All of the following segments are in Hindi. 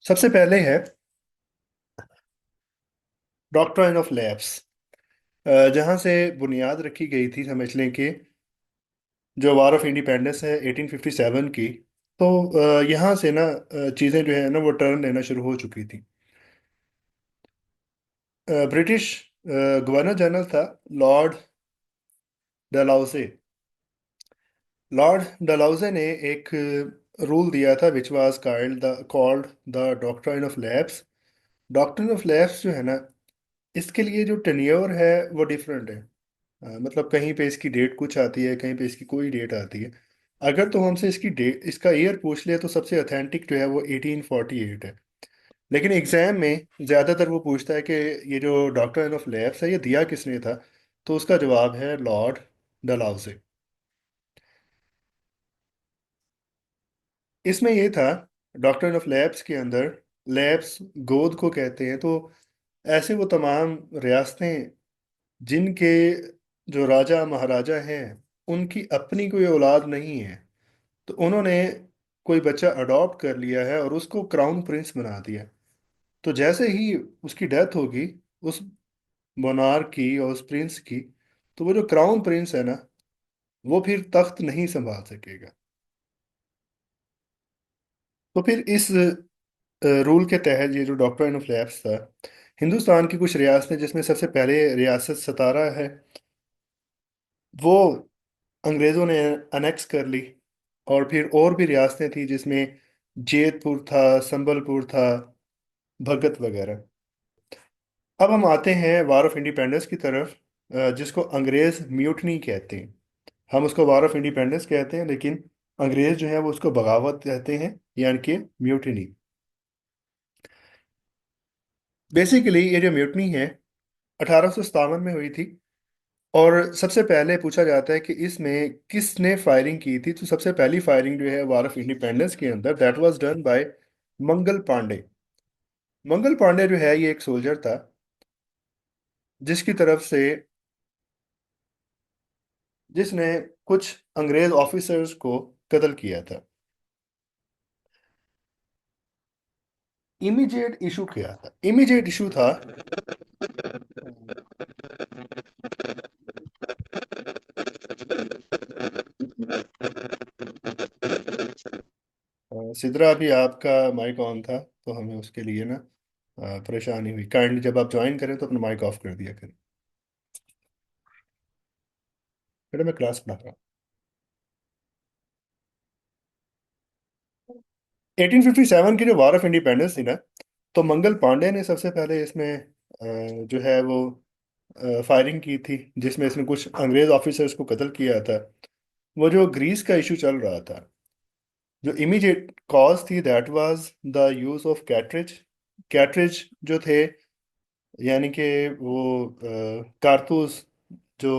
सबसे पहले है डॉक्ट्राइन ऑफ लैप्स। जहाँ से बुनियाद रखी गई थी, समझ लें कि जो वार ऑफ इंडिपेंडेंस है 1857 की। तो यहाँ से ना चीज़ें जो है ना वो टर्न लेना शुरू हो चुकी थी। ब्रिटिश गवर्नर जनरल था लॉर्ड डलहौजी। लॉर्ड डलहौजी ने एक रूल दिया था which was called the doctrine of lapse. Doctrine of lapse जो है ना, इसके लिए जो टेन्योर है वो डिफरेंट है। मतलब कहीं पे इसकी डेट कुछ आती है, कहीं पे इसकी कोई डेट आती है। अगर तो हमसे इसकी डेट, इसका ईयर पूछ ले तो सबसे ऑथेंटिक जो है वो 1848 है। लेकिन एग्जाम में ज़्यादातर वो पूछता है कि ये जो डॉक्ट्राइन ऑफ लैप्स है ये दिया किसने था। तो उसका जवाब है लॉर्ड डलहौजी। इसमें ये था, डॉक्ट्राइन ऑफ लैप्स के अंदर, लैप्स गोद को कहते हैं। तो ऐसे वो तमाम रियासतें जिनके जो राजा महाराजा हैं उनकी अपनी कोई औलाद नहीं है, तो उन्होंने कोई बच्चा अडॉप्ट कर लिया है और उसको क्राउन प्रिंस बना दिया। तो जैसे ही उसकी डेथ होगी, उस मोनार्क की और उस प्रिंस की, तो वो जो क्राउन प्रिंस है ना, वो फिर तख्त नहीं संभाल सकेगा। तो फिर इस रूल के तहत ये जो डॉक्ट्राइन ऑफ लैप्स था, हिंदुस्तान की कुछ रियासतें जिसमें सबसे पहले रियासत सतारा है, वो अंग्रेज़ों ने अनेक्स कर ली। और फिर और भी रियासतें थी जिसमें जेतपुर था, संबलपुर था, भगत वगैरह। अब हम आते हैं वार ऑफ इंडिपेंडेंस की तरफ, जिसको अंग्रेज म्यूटनी कहते हैं। हम उसको वार ऑफ इंडिपेंडेंस कहते हैं, लेकिन अंग्रेज जो है वो उसको बगावत कहते हैं, यानी कि म्यूटनी। बेसिकली ये जो म्यूटनी है 1857 में हुई थी। और सबसे पहले पूछा जाता है कि इसमें किसने फायरिंग की थी। तो सबसे पहली फायरिंग जो है वार ऑफ इंडिपेंडेंस के अंदर, that was done by Mangal Pandey. Mangal Pandey जो है ये एक सोल्जर था जिसकी तरफ से, जिसने कुछ अंग्रेज ऑफिसर्स को कत्ल किया था। इमीडिएट इशू क्या था? इमीडिएट इशू था, सिद्रा अभी आपका माइक ऑन था तो हमें उसके लिए ना परेशानी हुई। काइंडली जब आप ज्वाइन करें तो अपना माइक ऑफ कर दिया करें। बेटा मैं क्लास पढ़ा रहा हूँ। 1857 की जो वॉर ऑफ इंडिपेंडेंस थी ना, तो मंगल पांडे ने सबसे पहले इसमें जो है वो फायरिंग की थी, जिसमें इसने कुछ अंग्रेज ऑफिसर्स को कत्ल किया था। वो जो ग्रीस का इशू चल रहा था, जो इमीडिएट कॉज थी, that was the use of cartridge. Cartridge जो थे, यानी कि वो कारतूस जो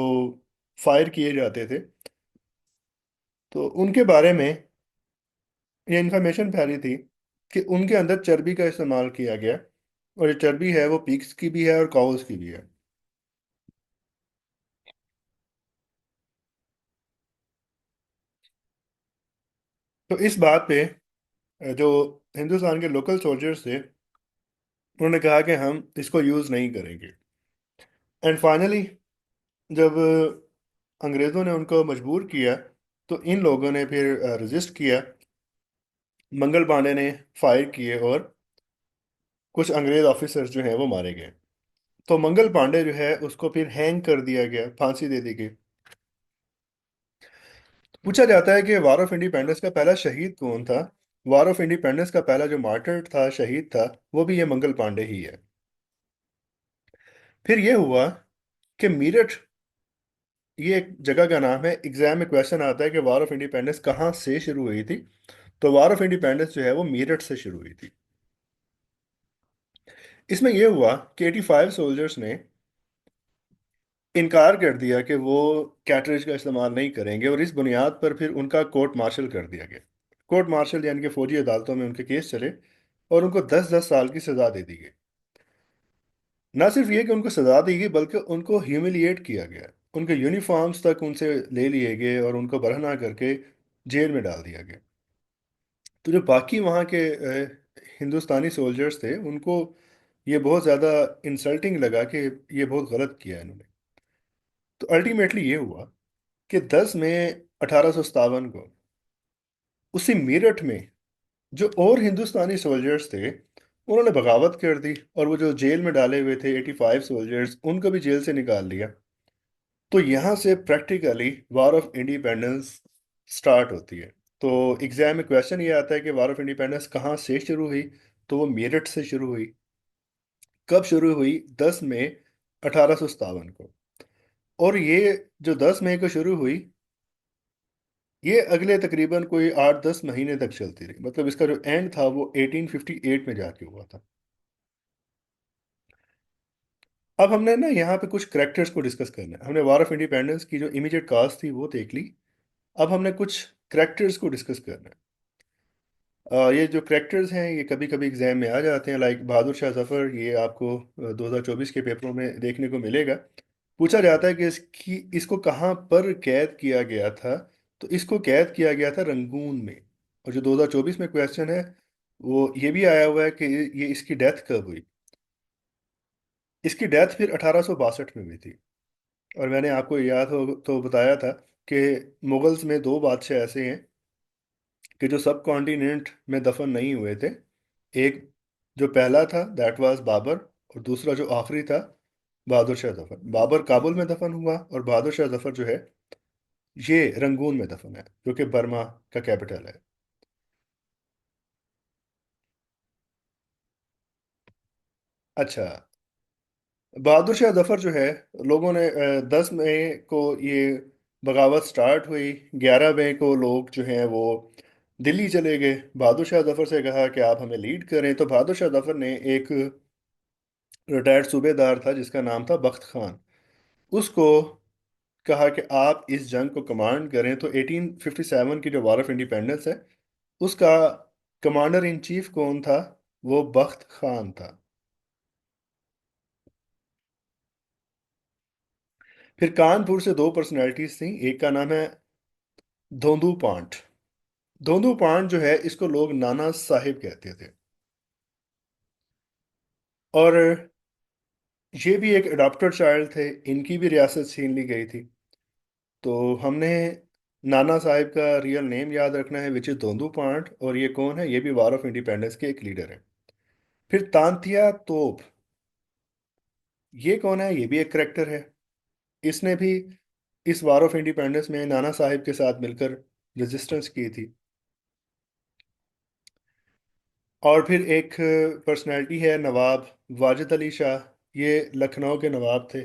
फायर किए जाते थे, तो उनके बारे में ये इन्फॉर्मेशन फैली थी कि उनके अंदर चर्बी का इस्तेमाल किया गया। और ये चर्बी है वो पिग्स की भी है और काउस की भी है। तो इस बात पे जो हिंदुस्तान के लोकल सोल्जर्स थे, उन्होंने कहा कि हम इसको यूज़ नहीं करेंगे। एंड फाइनली जब अंग्रेज़ों ने उनको मजबूर किया, तो इन लोगों ने फिर रजिस्ट किया। मंगल पांडे ने फायर किए और कुछ अंग्रेज ऑफिसर्स जो हैं वो मारे गए। तो मंगल पांडे जो है उसको फिर हैंग कर दिया गया, फांसी दे दी गई। पूछा जाता है कि वार ऑफ इंडिपेंडेंस का पहला शहीद कौन था। वार ऑफ इंडिपेंडेंस का पहला जो मार्टर था, शहीद था, वो भी ये मंगल पांडे ही है। फिर ये हुआ कि मीरठ, ये एक जगह का नाम है। एग्जाम में क्वेश्चन आता है कि वार ऑफ इंडिपेंडेंस कहाँ से शुरू हुई थी। तो वार ऑफ इंडिपेंडेंस जो है वो मीरठ से शुरू हुई थी। इसमें यह हुआ कि 85 सोल्जर्स ने इनकार कर दिया कि वो कैटरेज का इस्तेमाल नहीं करेंगे, और इस बुनियाद पर फिर उनका कोर्ट मार्शल कर दिया गया। कोर्ट मार्शल यानी कि फौजी अदालतों में उनके केस चले और उनको 10-10 साल की सजा दे दी गई। ना सिर्फ ये कि उनको सजा दी गई, बल्कि उनको ह्यूमिलिएट किया गया। उनके यूनिफॉर्म्स तक उनसे ले लिए गए और उनको बरहना करके जेल में डाल दिया गया। तो जो बाकी वहाँ के हिंदुस्तानी सोल्जर्स थे उनको ये बहुत ज़्यादा इंसल्टिंग लगा कि ये बहुत गलत किया इन्होंने। तो अल्टीमेटली ये हुआ कि 10 मई 1857 को उसी मेरठ में जो और हिंदुस्तानी सोल्जर्स थे उन्होंने बगावत कर दी, और वो जो जेल में डाले हुए थे 85 सोल्जर्स उनको भी जेल से निकाल दिया। तो यहाँ से practically war of independence start होती है। तो एग्जाम में क्वेश्चन ये आता है कि वॉर ऑफ इंडिपेंडेंस कहाँ से शुरू हुई। तो वो मेरठ से शुरू हुई। कब शुरू हुई? 10 मई 1857 को। और ये जो 10 मई को शुरू हुई, ये अगले तकरीबन कोई 8-10 महीने तक चलती रही। मतलब इसका जो एंड था वो 1858 में जाके हुआ था। अब हमने ना यहाँ पे कुछ करेक्टर्स को डिस्कस करना है। हमने वॉर ऑफ इंडिपेंडेंस की जो इमीडिएट काज थी वो देख ली। अब हमने कुछ करेक्टर्स को डिस्कस करना है। ये जो करेक्टर्स हैं ये कभी कभी एग्जाम में आ जाते हैं, लाइक बहादुर शाह जफर। ये आपको 2024 के पेपरों में देखने को मिलेगा। पूछा जाता है कि इसको कहाँ पर कैद किया गया था। तो इसको कैद किया गया था रंगून में। और जो 2024 में क्वेश्चन है वो ये भी आया हुआ है कि ये इसकी डेथ कब हुई। इसकी डेथ फिर 1862 में हुई थी। और मैंने आपको याद हो तो बताया था कि मुगल्स में दो बादशाह ऐसे हैं कि जो सब कॉन्टिनेंट में दफन नहीं हुए थे। एक जो पहला था दैट वाज बाबर, और दूसरा जो आखिरी था बहादुर शाह जफर। बाबर काबुल में दफन हुआ और बहादुर शाह जफर जो है ये रंगून में दफन है, जो कि बर्मा का कैपिटल है। अच्छा, बहादुर शाह जफर जो है, लोगों ने 10 मई को ये बगावत स्टार्ट हुई। 11 मई को लोग जो हैं वो दिल्ली चले गए। बहादुर शाह जफर से कहा कि आप हमें लीड करें। तो बहादुर शाह जफर ने एक रिटायर्ड सूबेदार था जिसका नाम था बख्त खान, उसको कहा कि आप इस जंग को कमांड करें। तो 1857 की जो वार ऑफ इंडिपेंडेंस है उसका कमांडर इन चीफ कौन था? वो बख्त खान था। फिर कानपुर से दो पर्सनैलिटीज थी। एक का नाम है धोंदू पांट। धोंदू पांट जो है इसको लोग नाना साहिब कहते थे। और ये भी एक अडॉप्टेड चाइल्ड थे, इनकी भी रियासत छीन ली गई थी। तो हमने नाना साहिब का रियल नेम याद रखना है, विच इज धोंदू पांट। और ये कौन है? ये भी वार ऑफ इंडिपेंडेंस के एक लीडर है। फिर तांतिया तोप, ये कौन है? ये भी एक करेक्टर है। इसने भी इस वार ऑफ इंडिपेंडेंस में नाना साहिब के साथ मिलकर रेजिस्टेंस की थी। और फिर एक पर्सनैलिटी है नवाब वाजिद अली शाह। ये लखनऊ के नवाब थे।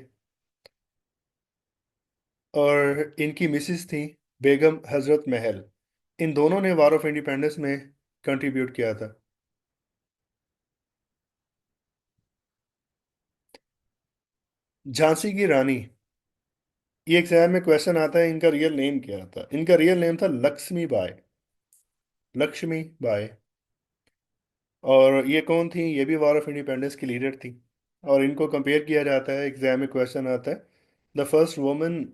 और इनकी मिसिस थी बेगम हजरत महल। इन दोनों ने वार ऑफ इंडिपेंडेंस में कंट्रीब्यूट किया था। झांसी की रानी, ये एग्जाम में क्वेश्चन आता है इनका रियल नेम क्या था। इनका रियल नेम था लक्ष्मी बाई। लक्ष्मी बाई। और ये कौन थी? ये भी वॉर ऑफ इंडिपेंडेंस की लीडर थी। और इनको कंपेयर किया जाता है, एग्जाम में क्वेश्चन आता है द फर्स्ट वुमन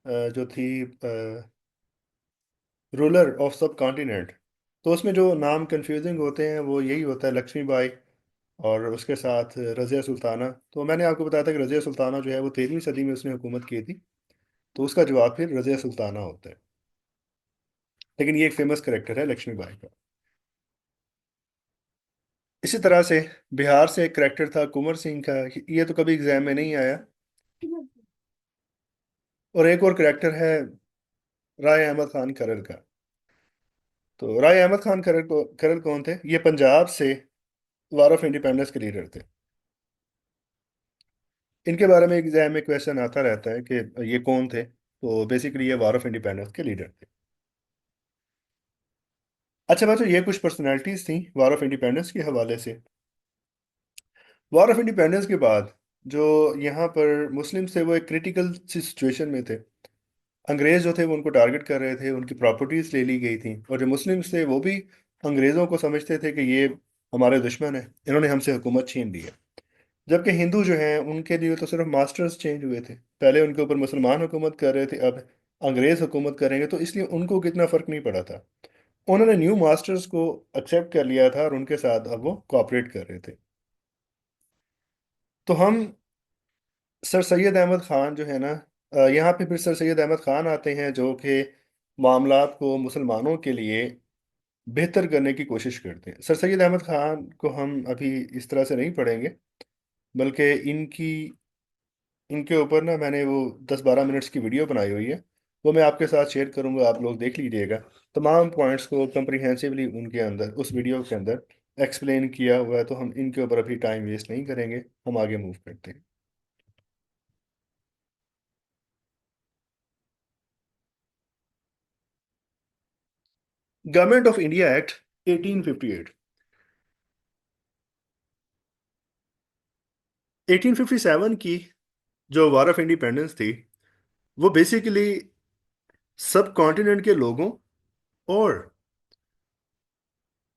जो थी रूलर ऑफ सब कॉन्टिनेंट। तो उसमें जो नाम कंफ्यूजिंग होते हैं वो यही होता है, लक्ष्मी बाई और उसके साथ रज़िया सुल्ताना। तो मैंने आपको बताया था कि रज़िया सुल्ताना जो है वो 13वीं सदी में उसने हुकूमत की थी। तो उसका जवाब फिर रज़िया सुल्ताना होता है। लेकिन ये एक फेमस करेक्टर है लक्ष्मी बाई का। इसी तरह से बिहार से एक करेक्टर था कुंवर सिंह का। ये तो कभी एग्जाम में नहीं आया। और एक और करेक्टर है राय अहमद खान खरर का। तो राय अहमद खान खरर कौन थे? ये पंजाब से वार ऑफ इंडिपेंडेंस के लीडर थे। इनके बारे में एग्जाम में क्वेश्चन आता रहता है कि ये कौन थे। तो बेसिकली ये वार ऑफ इंडिपेंडेंस के लीडर थे। अच्छा बात, तो ये कुछ पर्सनैलिटीज थी वार ऑफ इंडिपेंडेंस के हवाले से। वॉर ऑफ इंडिपेंडेंस के बाद जो यहाँ पर मुस्लिम्स थे वो एक क्रिटिकल सी सिचुएशन में थे। अंग्रेज जो थे वो उनको टारगेट कर रहे थे, उनकी प्रॉपर्टीज ले ली गई थी। और जो मुस्लिम्स थे वो भी अंग्रेज़ों को समझते थे कि ये हमारे दुश्मन है, इन्होंने हमसे हुकूमत छीन ली है। जबकि हिंदू जो हैं उनके लिए तो सिर्फ मास्टर्स चेंज हुए थे। पहले उनके ऊपर मुसलमान हुकूमत कर रहे थे, अब अंग्रेज हुकूमत करेंगे, तो इसलिए उनको कितना फ़र्क नहीं पड़ा था। उन्होंने न्यू मास्टर्स को एक्सेप्ट कर लिया था और उनके साथ अब वो कोऑपरेट कर रहे थे। तो हम सर सैयद अहमद खान जो है ना, यहाँ पे फिर सर सैयद अहमद खान आते हैं जो कि मामलात को मुसलमानों के लिए बेहतर करने की कोशिश करते हैं। सर सैयद अहमद खान को हम अभी इस तरह से नहीं पढ़ेंगे, बल्कि इनकी इनके ऊपर ना मैंने वो 10-12 मिनट्स की वीडियो बनाई हुई है। वो मैं आपके साथ शेयर करूंगा, आप लोग देख लीजिएगा। तमाम पॉइंट्स को कंप्रीहेंसिवली उनके अंदर, उस वीडियो के अंदर एक्सप्लेन किया हुआ है। तो हम इनके ऊपर अभी टाइम वेस्ट नहीं करेंगे, हम आगे मूव करते हैं। Government of India act 1858। 1857 की जो वॉर ऑफ इंडिपेंडेंस थी, वो बेसिकली सब कॉन्टिनेंट के लोगों और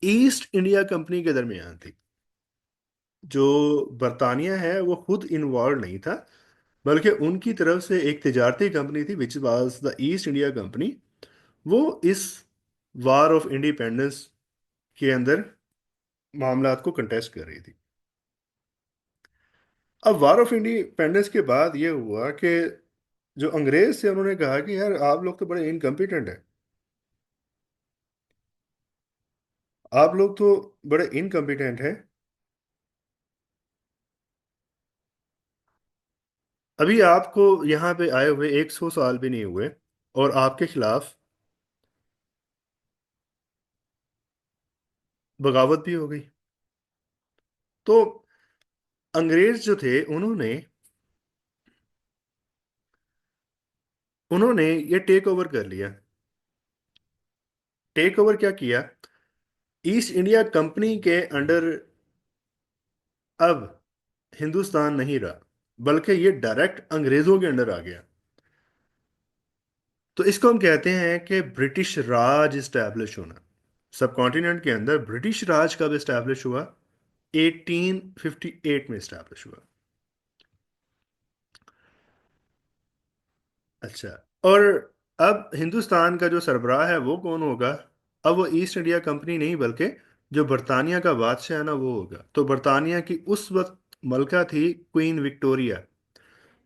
ईस्ट इंडिया कंपनी के दरमियान थी। जो बरतानिया है वो खुद इन्वॉल्व नहीं था, बल्कि उनकी तरफ से एक तिजारती कंपनी थी which was the east India company. वो इस वार ऑफ इंडिपेंडेंस के अंदर मामलात को कंटेस्ट कर रही थी। अब वार ऑफ इंडिपेंडेंस के बाद ये हुआ कि जो अंग्रेज थे उन्होंने कहा कि यार आप लोग तो बड़े इनकम्पिटेंट हैं, आप लोग तो बड़े इनकम्पिटेंट हैं। अभी आपको यहाँ पे आए हुए 100 साल भी नहीं हुए और आपके खिलाफ बगावत भी हो गई। तो अंग्रेज जो थे उन्होंने उन्होंने ये टेक ओवर कर लिया। टेक ओवर क्या किया? ईस्ट इंडिया कंपनी के अंडर अब हिंदुस्तान नहीं रहा, बल्कि ये डायरेक्ट अंग्रेजों के अंडर आ गया। तो इसको हम कहते हैं कि ब्रिटिश राज इस्टेब्लिश होना। सब कॉन्टिनेंट के अंदर ब्रिटिश राज कब इस्टेब्लिश हुआ? 1858 में इस्टेब्लिश हुआ। अच्छा। और अब हिंदुस्तान का जो सरबराह है वो कौन होगा? अब वो ईस्ट इंडिया कंपनी नहीं, बल्कि जो बरतानिया का बादशाह है ना वो होगा। तो बरतानिया की उस वक्त मलका थी क्वीन विक्टोरिया।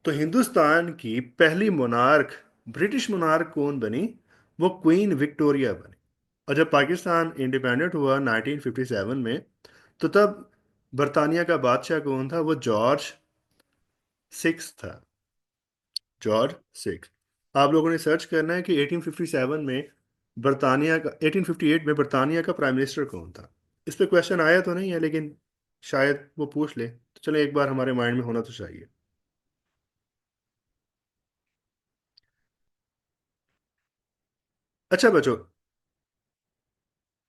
तो हिंदुस्तान की पहली मोनार्क, ब्रिटिश मोनार्क कौन बनी? वो क्वीन विक्टोरिया बनी। और जब पाकिस्तान इंडिपेंडेंट हुआ 1957 में, तो तब बरतानिया का बादशाह कौन था? वो जॉर्ज सिक्स था। George six. आप लोगों ने सर्च करना है कि 1857 में बरतानिया का 1858 में बरतानिया का प्राइम मिनिस्टर कौन था। इस पे क्वेश्चन आया तो नहीं है, लेकिन शायद वो पूछ ले, तो चलो एक बार हमारे माइंड में होना तो चाहिए। अच्छा बच्चों,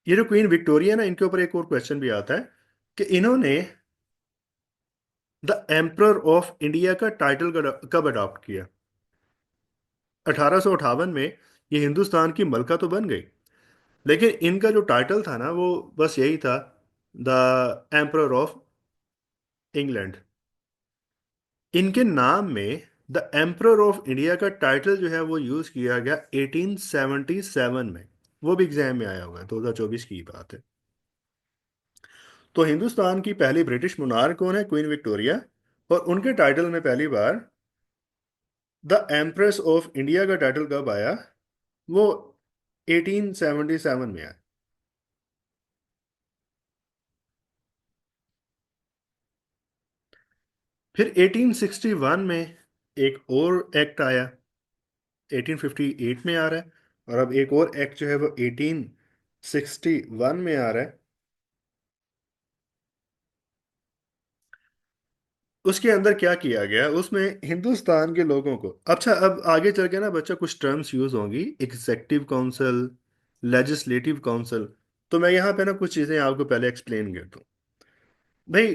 ये जो क्वीन विक्टोरिया ना, इनके ऊपर एक और क्वेश्चन भी आता है कि इन्होंने द एम्परर ऑफ इंडिया का टाइटल कब अडॉप्ट किया? 1858 में ये हिंदुस्तान की मलका तो बन गई, लेकिन इनका जो टाइटल था ना वो बस यही था, द एम्परर ऑफ इंग्लैंड। इनके नाम में द एम्परर ऑफ इंडिया का टाइटल जो है वो यूज किया गया 1877 में। वो भी एग्जाम में आया हुआ है, 2024 की बात है। तो हिंदुस्तान की पहली ब्रिटिश मोनार्क कौन है? Queen Victoria. और उनके टाइटल में पहली बार द एम्प्रेस ऑफ इंडिया का टाइटल कब आया? वो 1877 में आया। फिर 1861 में एक और एक्ट आया, 1858 में आ रहा है। और अब एक और एक्ट जो है वो 1861 में आ रहा है। उसके अंदर क्या किया गया? उसमें हिंदुस्तान के लोगों को, अच्छा अब आगे चल के ना बच्चा कुछ टर्म्स यूज होंगी, एग्जेक्टिव काउंसिल, लेजिस्लेटिव काउंसिल। तो मैं यहाँ पे ना कुछ चीज़ें आपको पहले एक्सप्लेन कर दूँ। भाई,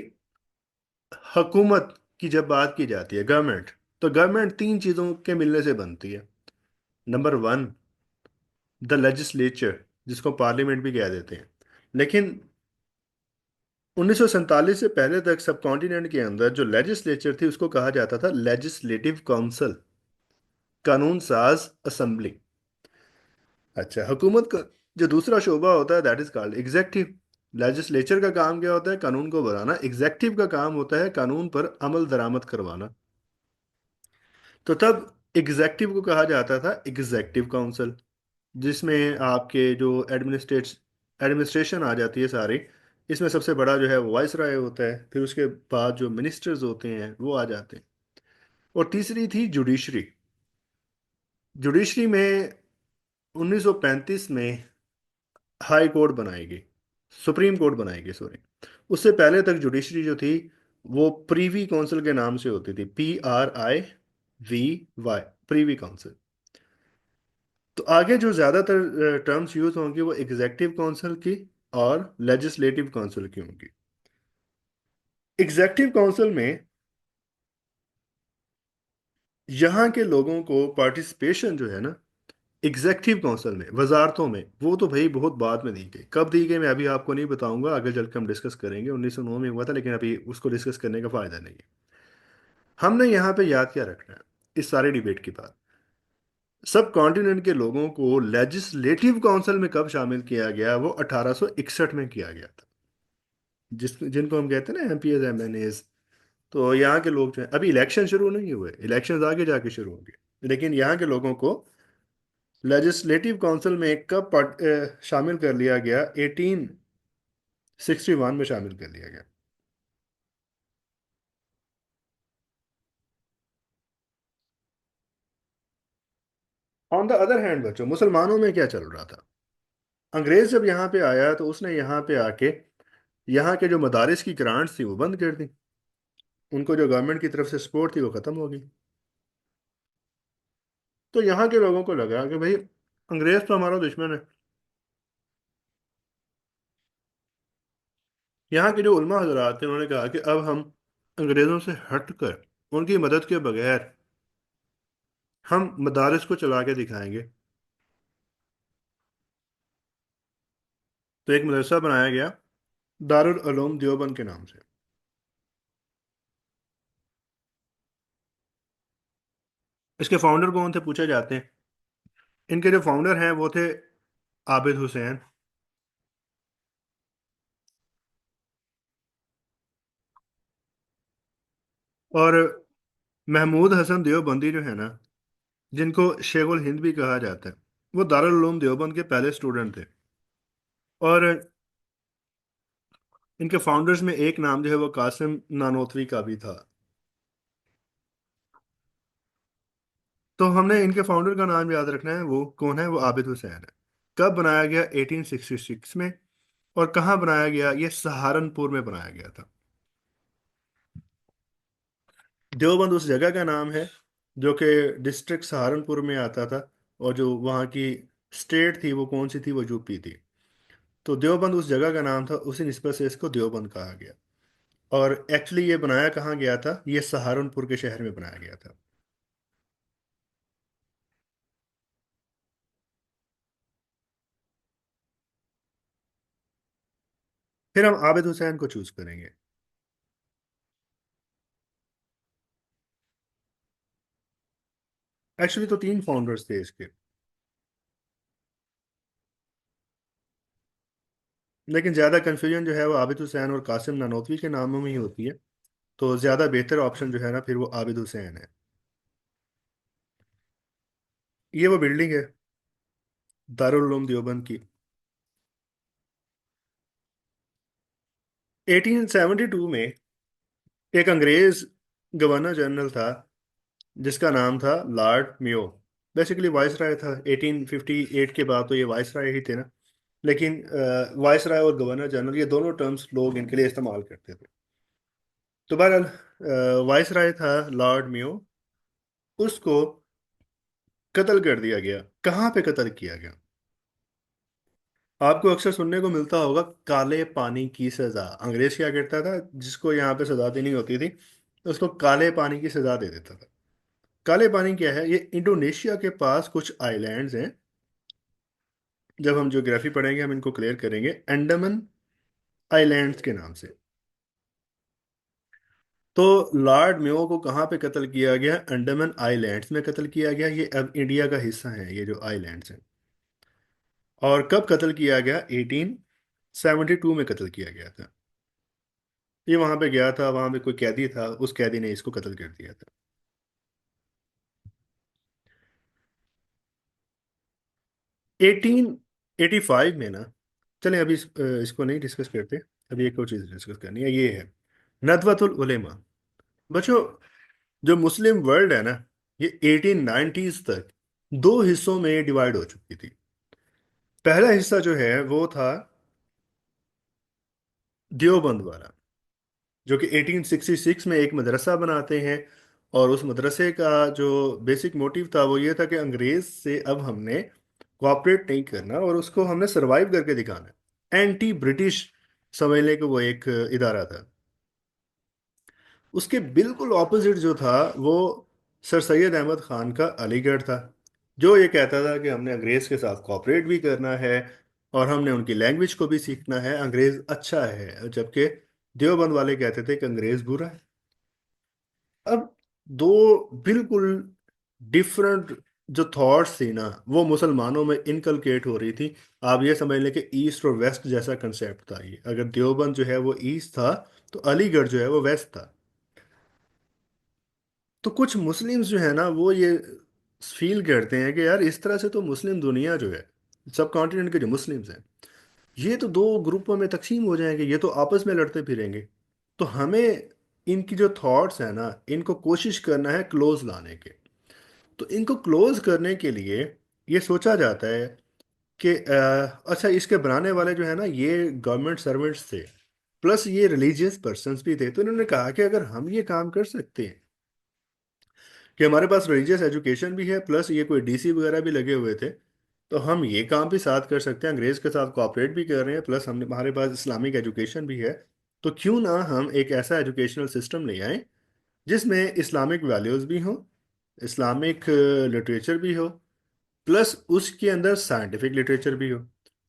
हुकूमत की जब बात की जाती है, गवर्नमेंट, तो गवर्नमेंट तीन चीज़ों के मिलने से बनती है। नंबर वन, द लेजिस्लेचर, जिसको पार्लियामेंट भी कह देते हैं। लेकिन 1947 से पहले तक सब कॉन्टिनेंट के अंदर जो लेजिस्लेचर थी उसको कहा जाता था लेजिस्लेटिव काउंसिल, कानून साज असेंबली। अच्छा, हुकूमत का जो दूसरा शोबा होता है that is called executive. Legislature का काम क्या होता है? कानून को बनाना। एग्जेक्टिव का काम होता है कानून पर अमल दरामद करवाना। तो तब एग्जेक्टिव को कहा जाता था एग्जेक्टिव काउंसिल, जिसमें आपके जो एडमिनिस्ट्रेशन आ जाती है सारी। इसमें सबसे बड़ा जो है वो वाइस राय होता है, फिर उसके बाद जो मिनिस्टर्स होते हैं वो आ जाते हैं। और तीसरी थी जुडिशरी। जुडिशरी में 1935 में हाई कोर्ट बनाएगी, सुप्रीम कोर्ट बनाएगी सॉरी। उससे पहले तक जुडिशरी जो थी वो प्रीवी काउंसिल के नाम से होती थी, PRIVY, प्रीवी काउंसिल। तो आगे जो ज्यादातर टर्म्स यूज होंगी वो एग्जेक्टिव काउंसिल की और लेजिस्लेटिव काउंसिल की होंगी। एग्जेक्टिव काउंसिल में यहाँ के लोगों को पार्टिसिपेशन जो है ना, एग्जेक्टिव काउंसिल में वजारतों में, वो तो भाई बहुत बाद में दी गई। कब दी गई मैं अभी आपको नहीं बताऊंगा, आगे चल के हम डिस्कस करेंगे। 1909 में हुआ था, लेकिन अभी उसको डिस्कस करने का फायदा नहीं है। हमने यहाँ पे याद क्या रखना है इस सारे डिबेट के बाद? सब कॉन्टिनेंट के लोगों को लेजिस्लेटिव काउंसिल में कब शामिल किया गया? वो 1861 में किया गया था, जिनको हम कहते हैं ना MPs MNAs। तो यहाँ के लोग जो हैं, अभी इलेक्शन शुरू नहीं हुए, इलेक्शंस आगे जाके शुरू होंगे, लेकिन यहाँ के लोगों को लेजिस्लेटिव काउंसिल में कब शामिल कर लिया गया? 1861 में शामिल कर लिया गया। ऑन द अदर हैंड बच्चों, मुसलमानों में क्या चल रहा था? अंग्रेज जब यहाँ पे आया तो उसने यहाँ पे आके यहाँ के जो मदारिस की ग्रांट्स थी वो बंद कर दी। उनको जो गवर्नमेंट की तरफ से सपोर्ट थी वो खत्म हो गई। तो यहाँ के लोगों को लगा कि भाई अंग्रेज तो हमारा दुश्मन है। यहाँ के जो उलमा हजरात थे उन्होंने कहा कि अब हम अंग्रेजों से हटकर उनकी मदद के बगैर हम मदारिस को चला के दिखाएंगे। तो एक मदरसा बनाया गया दारुल उलूम देवबंद के नाम से। इसके फाउंडर कौन थे पूछे जाते हैं। इनके जो फाउंडर हैं वो थे आबिद हुसैन, और महमूद हसन देवबंदी जो है ना, जिनको शेखुल हिंद भी कहा जाता है, वो दारुल उलूम देवबंद के पहले स्टूडेंट थे। और इनके फाउंडर्स में एक नाम जो है वो कासिम नानोतवी का भी था। तो हमने इनके फाउंडर का नाम याद रखना है, वो कौन है? वो आबिद हुसैन है। कब बनाया गया? 1866 में। और कहाँ बनाया गया? ये सहारनपुर में बनाया गया था। देवबंद उस जगह का नाम है जो कि डिस्ट्रिक्ट सहारनपुर में आता था। और जो वहाँ की स्टेट थी वो कौन सी थी? वो यूपी थी। तो देवबंद उस जगह का नाम था, उसी निस्बत से इसको देवबंद कहा गया। और एक्चुअली ये बनाया कहाँ गया था? ये सहारनपुर के शहर में बनाया गया था। फिर हम आबिद हुसैन को चूज करेंगे। एक्चुअली तो तीन फाउंडर्स थे इसके, लेकिन ज़्यादा कन्फ्यूजन जो है वो आबिद हुसैन और कासिम नानोतवी के नामों में ही होती है। तो ज़्यादा बेहतर ऑप्शन जो है ना फिर वो आबिद हुसैन है। ये वो बिल्डिंग है दारुल उलूम देवबंद की। 1872 में एक अंग्रेज गवर्नर जनरल था जिसका नाम था लॉर्ड मेयो। बेसिकली वाइसराय था। 1858 के बाद तो ये वाइसराय ही थे ना। लेकिन वाइसराय और गवर्नर जनरल ये दोनों टर्म्स लोग इनके लिए इस्तेमाल करते थे। तो बहरहाल वाइसराय था लॉर्ड मेयो। उसको कत्ल कर दिया गया। कहाँ पे कत्ल किया गया? आपको अक्सर सुनने को मिलता होगा काले पानी की सजा। अंग्रेज क्या करता था? जिसको यहाँ पे सजा देनी होती थी उसको काले पानी की सजा दे देता था। काले पानी क्या है? ये इंडोनेशिया के पास कुछ आइलैंड्स हैं। जब हम ज्योग्राफी पढ़ेंगे हम इनको क्लियर करेंगे, अंडमान आइलैंड्स के नाम से। तो लॉर्ड मेयो को कहाँ पे कत्ल किया गया? अंडमान आइलैंड्स में कत्ल किया गया। ये अब इंडिया का हिस्सा है ये जो आइलैंड्स हैं। और कब कत्ल किया गया? 1872 में कत्ल किया गया था। ये वहां पे गया था, वहां पे कोई कैदी था, उस कैदी ने इसको कत्ल कर दिया था। 1885 में ना, चलें अभी इसको नहीं डिस्कस करते। अभी एक और चीज़ डिस्कस करनी है, ये है नदवतुल उलेमा। बच्चों, जो मुस्लिम वर्ल्ड है ना, ये 1890s तक दो हिस्सों में डिवाइड हो चुकी थी। पहला हिस्सा जो है वो था देवबंद वाला, जो कि 1866 में एक मदरसा बनाते हैं। और उस मदरसे का जो बेसिक मोटिव था वो ये था कि अंग्रेज से अब हमने कोऑपरेट नहीं करना और उसको हमने सरवाइव करके दिखाना है। एंटी ब्रिटिश समझने को वो एक इदारा था। उसके बिल्कुल ऑपोजिट जो था वो सर सैयद अहमद खान का अलीगढ़ था, जो ये कहता था कि हमने अंग्रेज के साथ कोऑपरेट भी करना है और हमने उनकी लैंग्वेज को भी सीखना है, अंग्रेज अच्छा है। जबकि देवबंद वाले कहते थे कि अंग्रेज बुरा है। अब दो बिल्कुल डिफरेंट जो थॉट्स थी ना, वो मुसलमानों में इनकलकेट हो रही थी। आप ये समझ लें कि ईस्ट और वेस्ट जैसा कंसेप्ट था ये। अगर देवबंद जो है वो ईस्ट था, तो अलीगढ़ जो है वो वेस्ट था। तो कुछ मुस्लिम्स जो है ना, वो ये फील करते हैं कि यार इस तरह से तो मुस्लिम दुनिया जो है, सब कॉन्टिनेंट के जो मुस्लिम्स हैं, ये तो दो ग्रुपों में तकसीम हो जाएंगे, ये तो आपस में लड़ते फिरेंगे। तो हमें इनकी जो थॉट्स हैं ना, इनको कोशिश करना है क्लोज लाने के। तो इनको क्लोज करने के लिए ये सोचा जाता है कि अच्छा, इसके बनाने वाले जो है ना, ये गवर्नमेंट सर्वेंट्स थे, प्लस ये रिलीजियस पर्सन्स भी थे। तो इन्होंने कहा कि अगर हम ये काम कर सकते हैं कि हमारे पास रिलीजियस एजुकेशन भी है, प्लस ये कोई डीसी वगैरह भी लगे हुए थे, तो हम ये काम भी साथ कर सकते हैं, अंग्रेज के साथ कोऑपरेट भी कर रहे हैं, प्लस हमने हमारे पास इस्लामिक एजुकेशन भी है। तो क्यों ना हम एक ऐसा एजुकेशनल सिस्टम ले आए जिसमें इस्लामिक वैल्यूज़ भी हों, इस्लामिक लिटरेचर भी हो, प्लस उसके अंदर साइंटिफिक लिटरेचर भी हो।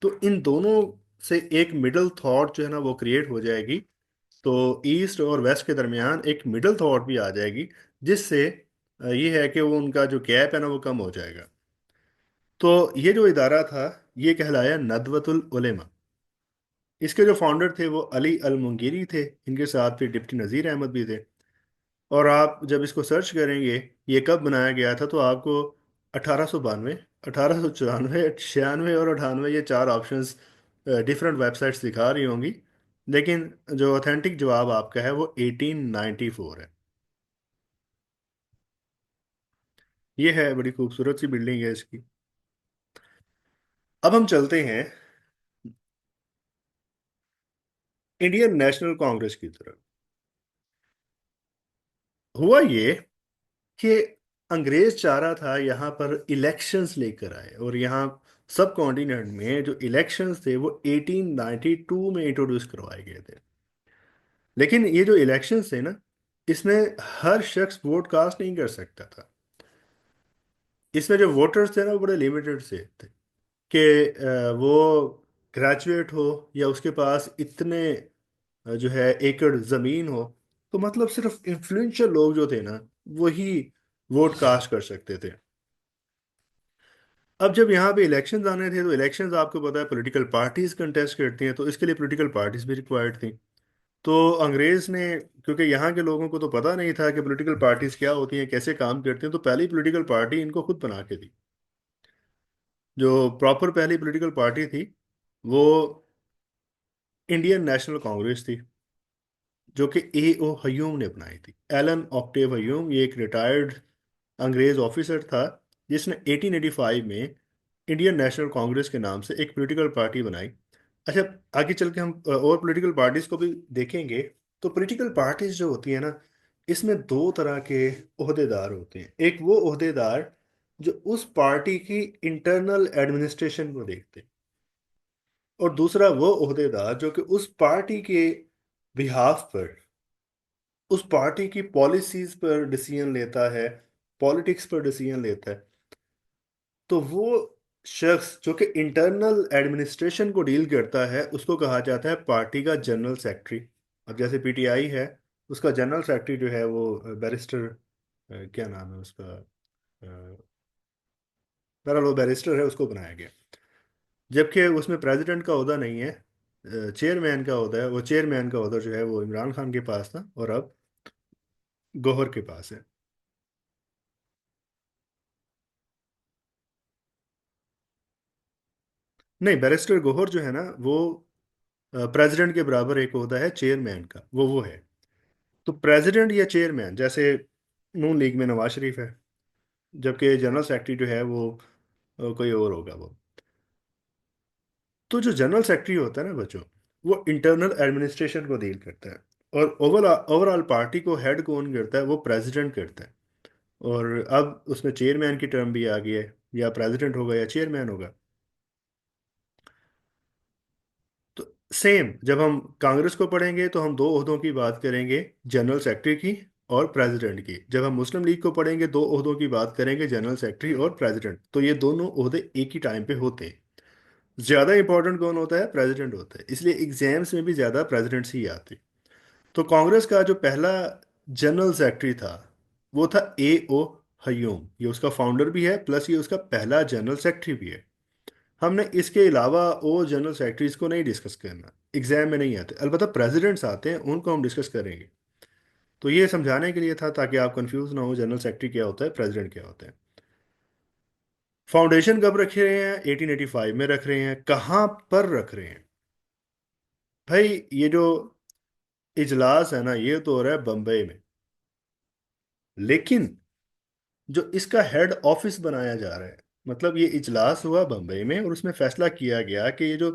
तो इन दोनों से एक मिडल थॉट जो है ना वो क्रिएट हो जाएगी। तो ईस्ट और वेस्ट के दरमियान एक मिडल थॉट भी आ जाएगी, जिससे ये है कि वो उनका जो गैप है ना वो कम हो जाएगा। तो ये जो इदारा था, ये कहलाया नदवतुल उलेमा। इसके जो फाउंडर थे वो अली अल मुंगेरी थे, इनके साथ फिर डिप्टी नज़ीर अहमद भी थे। और आप जब इसको सर्च करेंगे ये कब बनाया गया था, तो आपको 1892, 1894, 96 और 98, ये चार ऑप्शंस डिफरेंट वेबसाइट्स दिखा रही होंगी। लेकिन जो ऑथेंटिक जवाब आपका है वो 1894 है। ये है, बड़ी खूबसूरत सी बिल्डिंग है इसकी। अब हम चलते हैं इंडियन नेशनल कांग्रेस की तरफ। हुआ ये कि अंग्रेज चाह रहा था यहाँ पर इलेक्शंस लेकर आए, और यहाँ सब कॉन्टिनेंट में जो इलेक्शंस थे वो 1892 में इंट्रोड्यूस करवाए गए थे। लेकिन ये जो इलेक्शंस थे ना, इसमें हर शख्स वोट कास्ट नहीं कर सकता था। इसमें जो वोटर्स थे ना वो बड़े लिमिटेड से थे कि वो ग्रेजुएट हो या उसके पास इतने जो है एकड़ ज़मीन हो। तो मतलब सिर्फ इन्फ्लुएंशियल लोग जो थे ना, वही वोट कास्ट कर सकते थे। अब जब यहाँ पे इलेक्शंस आने थे, तो इलेक्शंस आपको पता है पॉलिटिकल पार्टीज कंटेस्ट करती हैं, तो इसके लिए पॉलिटिकल पार्टीज भी रिक्वायर्ड थी। तो अंग्रेज ने, क्योंकि यहाँ के लोगों को तो पता नहीं था कि पॉलिटिकल पार्टीज क्या होती हैं, कैसे काम करती हैं, तो पहली पॉलिटिकल पार्टी इनको खुद बना के दी। जो प्रॉपर पहली पॉलिटिकल पार्टी थी वो इंडियन नेशनल कांग्रेस थी, जो कि ए ओ हयूम ने बनाई थी। एलन ऑक्टेव हयूम, ये एक रिटायर्ड अंग्रेज ऑफिसर था, जिसने 1885 में इंडियन नेशनल कांग्रेस के नाम से एक पॉलिटिकल पार्टी बनाई। अच्छा, आगे चल के हम और पॉलिटिकल पार्टीज को भी देखेंगे। तो पॉलिटिकल पार्टीज जो होती है ना, इसमें दो तरह के ओहदेदार होते हैं। एक वो ओहदेदार जो उस पार्टी की इंटरनल एडमिनिस्ट्रेशन को देखते हैं, और दूसरा वो ओहदेदार जो कि उस पार्टी के बिहाफ पर, उस पार्टी की पॉलिसीज पर डिसीजन लेता है, पॉलिटिक्स पर डिसीजन लेता है। तो वो शख्स जो कि इंटरनल एडमिनिस्ट्रेशन को डील करता है, उसको कहा जाता है पार्टी का जनरल सेक्रेटरी। अब जैसे पीटीआई है, उसका जनरल सेक्रेटरी जो है वो बैरिस्टर, क्या नाम है उसका, बहरहाल वो बैरिस्टर है, उसको बनाया गया। जबकि उसमें प्रेसिडेंट का ओहदा नहीं है, चेयरमैन का ओहदा है। वो चेयरमैन का ओहदा जो है वो इमरान खान के पास था और अब गौहर के पास है। नहीं, बैरिस्टर गौहर जो है ना वो प्रेसिडेंट के बराबर एक ओहदा है चेयरमैन का, वो है। तो प्रेसिडेंट या चेयरमैन, जैसे नून लीग में नवाज शरीफ है, जबकि जनरल सेक्रेटरी जो है वो कोई और होगा वो। तो जो जनरल सेक्रेटरी होता है ना बच्चों, वो इंटरनल एडमिनिस्ट्रेशन को डील करता है। और ओवरऑल ओवरऑल पार्टी को हेड कौन करता है, वो प्रेसिडेंट करता है। और अब उसमें चेयरमैन की टर्म भी आ गई है, या प्रेसिडेंट होगा या चेयरमैन होगा। तो सेम जब हम कांग्रेस को पढ़ेंगे तो हम दो ओहदों की बात करेंगे, जनरल सेक्रेटरी की और प्रेसिडेंट की। जब हम मुस्लिम लीग को पढ़ेंगे दो ओहदों की बात करेंगे, जनरल सेक्रेटरी और प्रेसिडेंट। तो ये दोनों ओहदे एक ही टाइम पे होते हैं। ज्यादा इंपॉर्टेंट कौन होता है, प्रेसिडेंट होता है, इसलिए एग्जाम्स में भी ज्यादा प्रेसिडेंट्स ही आते। तो कांग्रेस का जो पहला जनरल सेक्रेटरी था वो था ए ओ हयूम। ये उसका फाउंडर भी है, प्लस ये उसका पहला जनरल सेक्रेटरी भी है। हमने इसके अलावा ओ जनरल सेक्रेटरीज को नहीं डिस्कस करना, एग्जाम में नहीं आते। अलबत्ता प्रेसिडेंट्स आते हैं, उनको हम डिस्कस करेंगे। तो ये समझाने के लिए था ताकि आप कंफ्यूज ना हो, जनरल सेक्रेटरी क्या होता है, प्रेसिडेंट क्या होता है। फाउंडेशन कब रख रहे हैं, 1885 में रख रहे हैं। कहाँ पर रख रहे हैं भाई, ये जो इजलास है ना ये तो हो रहा है बम्बई में, लेकिन जो इसका हेड ऑफिस बनाया जा रहा है, मतलब ये इजलास हुआ बम्बई में और उसमें फैसला किया गया कि ये जो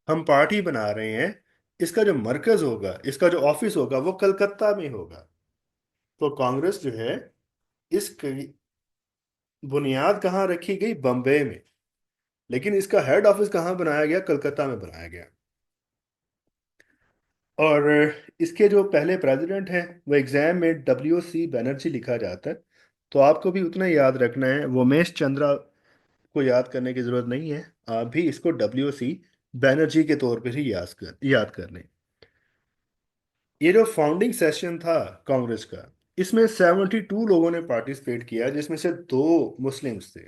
हम पार्टी बना रहे हैं, इसका जो मरकज होगा, इसका जो ऑफिस होगा वो कलकत्ता में होगा। तो कांग्रेस जो है, इसकी बुनियाद कहाँ रखी गई, बम्बई में। लेकिन इसका हेड ऑफिस कहाँ बनाया गया, कलकत्ता में बनाया गया। और इसके जो पहले प्रेसिडेंट हैं वो एग्जाम में WC बनर्जी लिखा जाता है। तो आपको भी उतना ही याद रखना है, वोमेश चंद्रा को याद करने की जरूरत नहीं है। आप भी इसको WC बनर्जी के तौर पर ही याद कर लें। ये जो फाउंडिंग सेशन था कांग्रेस का, इसमें 72 लोगों ने पार्टिसिपेट किया, जिसमें से दो मुस्लिम्स थे।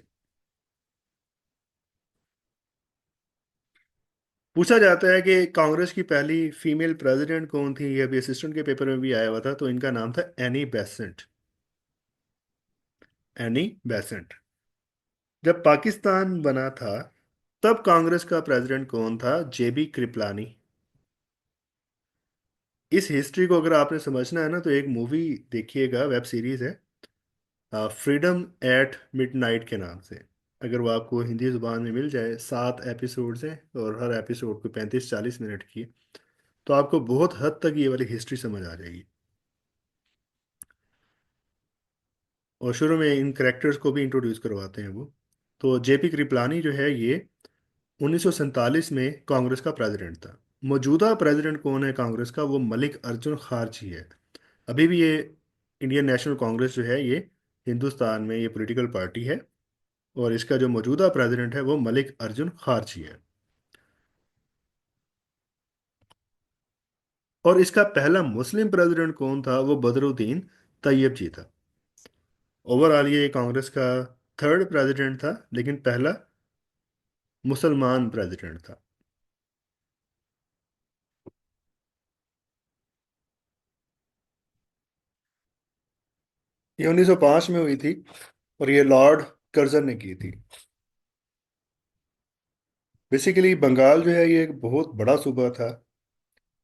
पूछा जाता है कि कांग्रेस की पहली फीमेल प्रेसिडेंट कौन थी, ये अभी असिस्टेंट के पेपर में भी आया हुआ था। तो इनका नाम था एनी बेसेंट। Annie Besant. जब पाकिस्तान बना था तब कांग्रेस का प्रेसिडेंट कौन था, JB कृपलानी। इस हिस्ट्री को अगर आपने समझना है ना तो एक मूवी देखिएगा, वेब सीरीज है, फ्रीडम एट मिडनाइट के नाम से। अगर वो आपको हिंदी जुबान में मिल जाए, 7 एपिसोड्स हैं और हर एपिसोड को 35-40 मिनट की, तो आपको बहुत हद तक ये वाली हिस्ट्री समझ आ जाएगी। और शुरू में इन करेक्टर्स को भी इंट्रोड्यूस करवाते हैं वो। तो JP कृपलानी जो है ये 1947 में कांग्रेस का प्रेसिडेंट था। मौजूदा प्रेसिडेंट कौन है कांग्रेस का, वो मलिक अर्जुन खारची है। अभी भी ये इंडियन नेशनल कांग्रेस जो है ये हिंदुस्तान में ये पॉलिटिकल पार्टी है। और इसका जो मौजूदा प्रेसिडेंट है वो मलिक अर्जुन खारची है। और इसका पहला मुस्लिम प्रेसिडेंट कौन था, वो बदरुद्दीन तैयब जी था। ओवरऑल ये कांग्रेस का थर्ड प्रेसिडेंट था, लेकिन पहला मुसलमान प्रेसिडेंट था। ये 1905 में हुई थी और ये लॉर्ड कर्जन ने की थी। बेसिकली बंगाल जो है ये एक बहुत बड़ा सूबा था।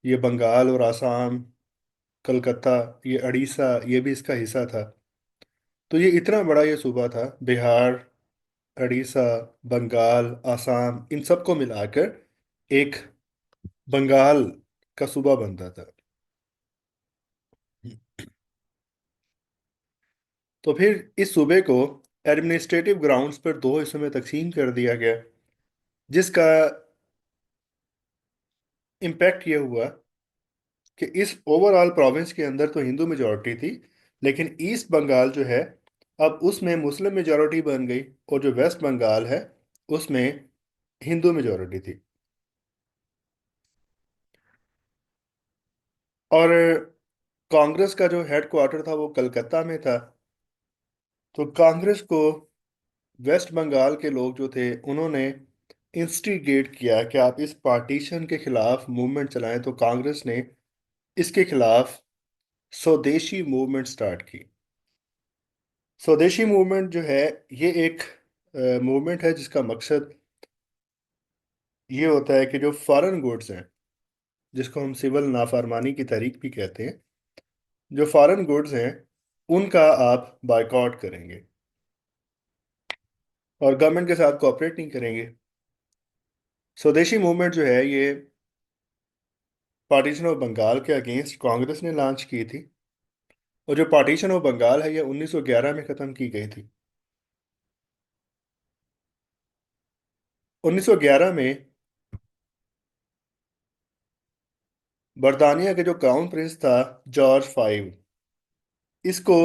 ये बंगाल और आसाम, कलकत्ता, ये उड़ीसा, ये भी इसका हिस्सा था। तो ये इतना बड़ा ये सूबा था, बिहार, उड़ीसा, बंगाल, आसाम, इन सबको मिलाकर एक बंगाल का सूबा बनता था। तो फिर इस सूबे को एडमिनिस्ट्रेटिव ग्राउंड्स पर दो हिस्सों में तकसीम कर दिया गया, जिसका इम्पैक्ट ये हुआ कि इस ओवरऑल प्रोविंस के अंदर तो हिंदू मेजॉरिटी थी, लेकिन ईस्ट बंगाल जो है अब उसमें मुस्लिम मेजॉरिटी बन गई। और जो वेस्ट बंगाल है उसमें हिंदू मेजॉरिटी थी। और कांग्रेस का जो हेड क्वार्टर था वो कलकत्ता में था। तो कांग्रेस को वेस्ट बंगाल के लोग जो थे उन्होंने इंस्टिगेट किया कि आप इस पार्टीशन के खिलाफ मूवमेंट चलाएं, तो कांग्रेस ने इसके खिलाफ स्वदेशी मूवमेंट स्टार्ट की। स्वदेशी मूवमेंट जो है, ये एक मूवमेंट है जिसका मकसद ये होता है कि जो फॉरेन गुड्स हैं, जिसको हम सिविल नाफरमानी की तहरीक भी कहते हैं, जो फॉरेन गुड्स हैं उनका आप बायकॉट करेंगे और गवर्नमेंट के साथ कोऑपरेट नहीं करेंगे। स्वदेशी मूवमेंट जो है ये पार्टीशन ऑफ बंगाल के अगेंस्ट कांग्रेस ने लॉन्च की थी, और जो पार्टीशन ऑफ बंगाल है ये 1911 में ख़त्म की गई थी। 1911 में बर्तानिया के जो क्राउन प्रिंस था, जॉर्ज 5, इसको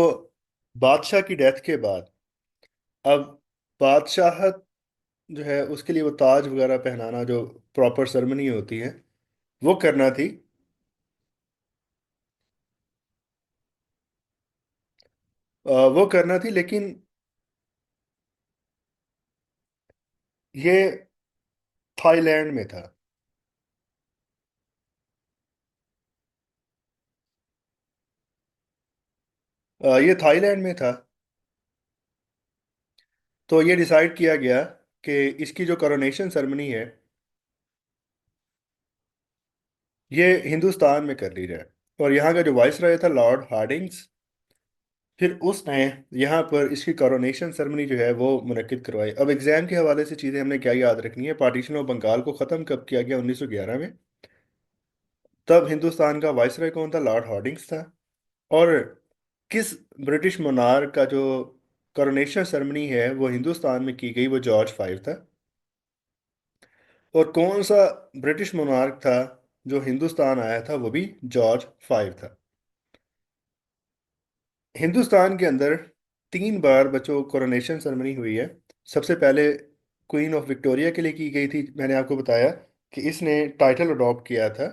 बादशाह की डेथ के बाद, अब बादशाहत जो है उसके लिए वो ताज वगैरह पहनाना, जो प्रॉपर सेरेमनी होती है, वो करना थी। वो करना थी, लेकिन ये थाईलैंड में था। ये थाईलैंड में था। तो ये डिसाइड किया गया कि इसकी जो करोनेशन सेरेमनी है ये हिंदुस्तान में कर ली जाए। और यहाँ का जो वाइसराय था, लॉर्ड हार्डिंग्स, फिर उसने यहाँ पर इसकी करोनेशन सेरेमनी जो है वो मुनक्किद करवाई। अब एग्जाम के हवाले से चीज़ें हमने क्या याद रखनी है, पार्टीशन ऑफ बंगाल को ख़त्म कब किया गया, 1911 में। तब हिंदुस्तान का वाइसराय कौन था, लॉर्ड हार्डिंग्स था। और किस ब्रिटिश मोनार्क का जो करोनेशन सेरेमनी है वो हिंदुस्तान में की गई, वो जॉर्ज 5 था। और कौन सा ब्रिटिश मोनार्क था जो हिंदुस्तान आया था, वो भी जॉर्ज 5 था। हिंदुस्तान के अंदर 3 बार बच्चों कोरोनेशन सेरेमनी हुई है। सबसे पहले क्वीन ऑफ विक्टोरिया के लिए की गई थी। मैंने आपको बताया कि इसने टाइटल अडॉप्ट किया था,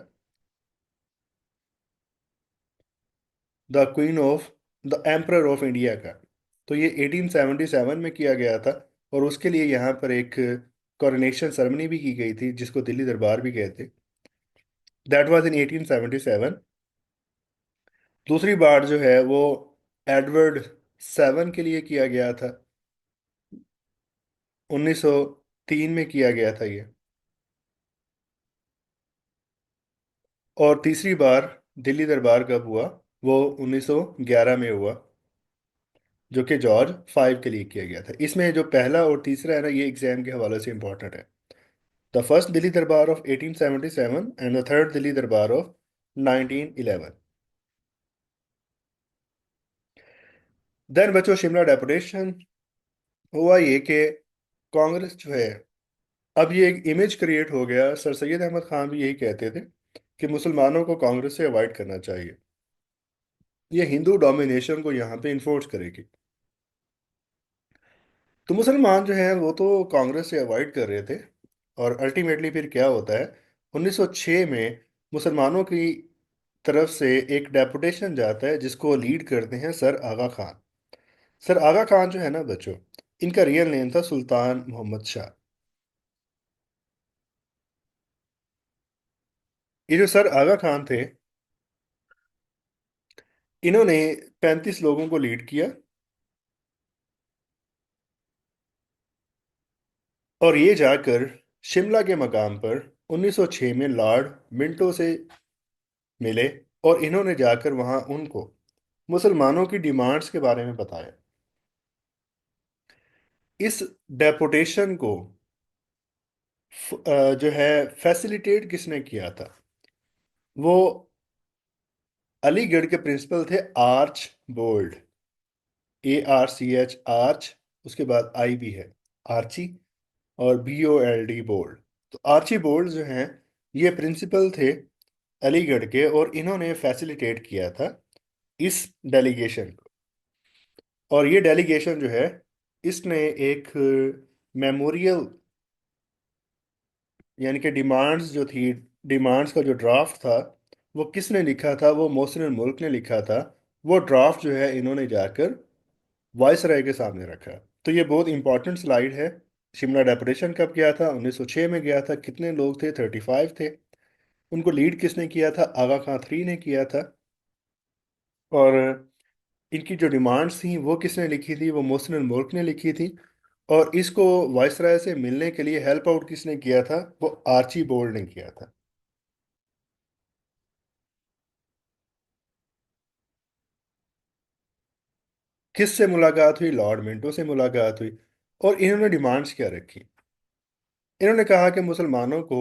the queen of the emperor of India का। तो ये 1877 में किया गया था। और उसके लिए यहाँ पर एक कोरोनेशन सेरेमनी भी की गई थी, जिसको दिल्ली दरबार भी कहते। That was in 1877। दूसरी बार जो है वो एडवर्ड 7 के लिए किया गया था, 1903 में किया गया था ये। और तीसरी बार दिल्ली दरबार कब हुआ, वो 1911 में हुआ, जो कि जॉर्ज 5 के लिए किया गया था। इसमें जो पहला और तीसरा है ना, ये एग्जाम के हवाले से इंपॉर्टेंट है। द फर्स्ट दिल्ली दरबार of 1877 and the third Delhi दरबार ऑफ 1911। देन बच्चों, शिमला डेपुटेशन हुआ ये कि कांग्रेस जो है, अब ये एक इमेज क्रिएट हो गया। सर सैयद अहमद खान भी यही कहते थे कि मुसलमानों को कांग्रेस से अवॉइड करना चाहिए, ये हिंदू डोमिनेशन को यहाँ पे इन्फोर्स करेगी। तो मुसलमान जो हैं वो तो कांग्रेस से अवॉइड कर रहे थे। और अल्टीमेटली फिर क्या होता है, 1906 में मुसलमानों की तरफ से एक डेपुटेशन जाता है, जिसको लीड करते हैं सर आगा खान। सर आगा खान जो है ना बच्चों, इनका रियल नेम था सुल्तान मोहम्मद शाह। ये जो सर आगा खान थे, इन्होंने 35 लोगों को लीड किया। और ये जाकर शिमला के मकाम पर 1906 में लॉर्ड मिंटो से मिले। और इन्होंने जाकर वहां उनको मुसलमानों की डिमांड्स के बारे में बताया। इस डेपुटेशन को जो है फैसिलिटेट किसने किया था, वो अलीगढ़ के प्रिंसिपल थे आर्च बोल्ड। ARCH, उसके बाद आई भी है, आर्ची। और BOLD, बोल्ड। तो आर्ची बोल्ड जो हैं, ये प्रिंसिपल थे अलीगढ़ के, और इन्होंने फैसिलिटेट किया था इस डेलीगेशन को। और ये डेलीगेशन जो है, इसने एक मेमोरियल, यानी कि डिमांड्स जो थी, डिमांड्स का जो ड्राफ्ट था, वो किसने लिखा था, वो मोहसिन मुल्क ने लिखा था। वो ड्राफ्ट जो है इन्होंने जाकर वायसराय के सामने रखा। तो ये बहुत इंपॉर्टेंट स्लाइड है, शिमला डेपुटेशन कब गया था? 1906 में गया था। कितने लोग थे? 35 थे। उनको लीड किसने किया था? आगा खां 3 ने किया था। और इनकी जो डिमांड्स थी वो किसने लिखी थी? वो मोहसिन मुल्क ने लिखी थी। और इसको वायसराय से मिलने के लिए हेल्प आउट किसने किया था? वो आर्ची बोल्ड ने किया था। किससे मुलाकात हुई? लॉर्ड मिंटो से मुलाकात हुई। और इन्होंने डिमांड्स क्या रखी? इन्होंने कहा कि मुसलमानों को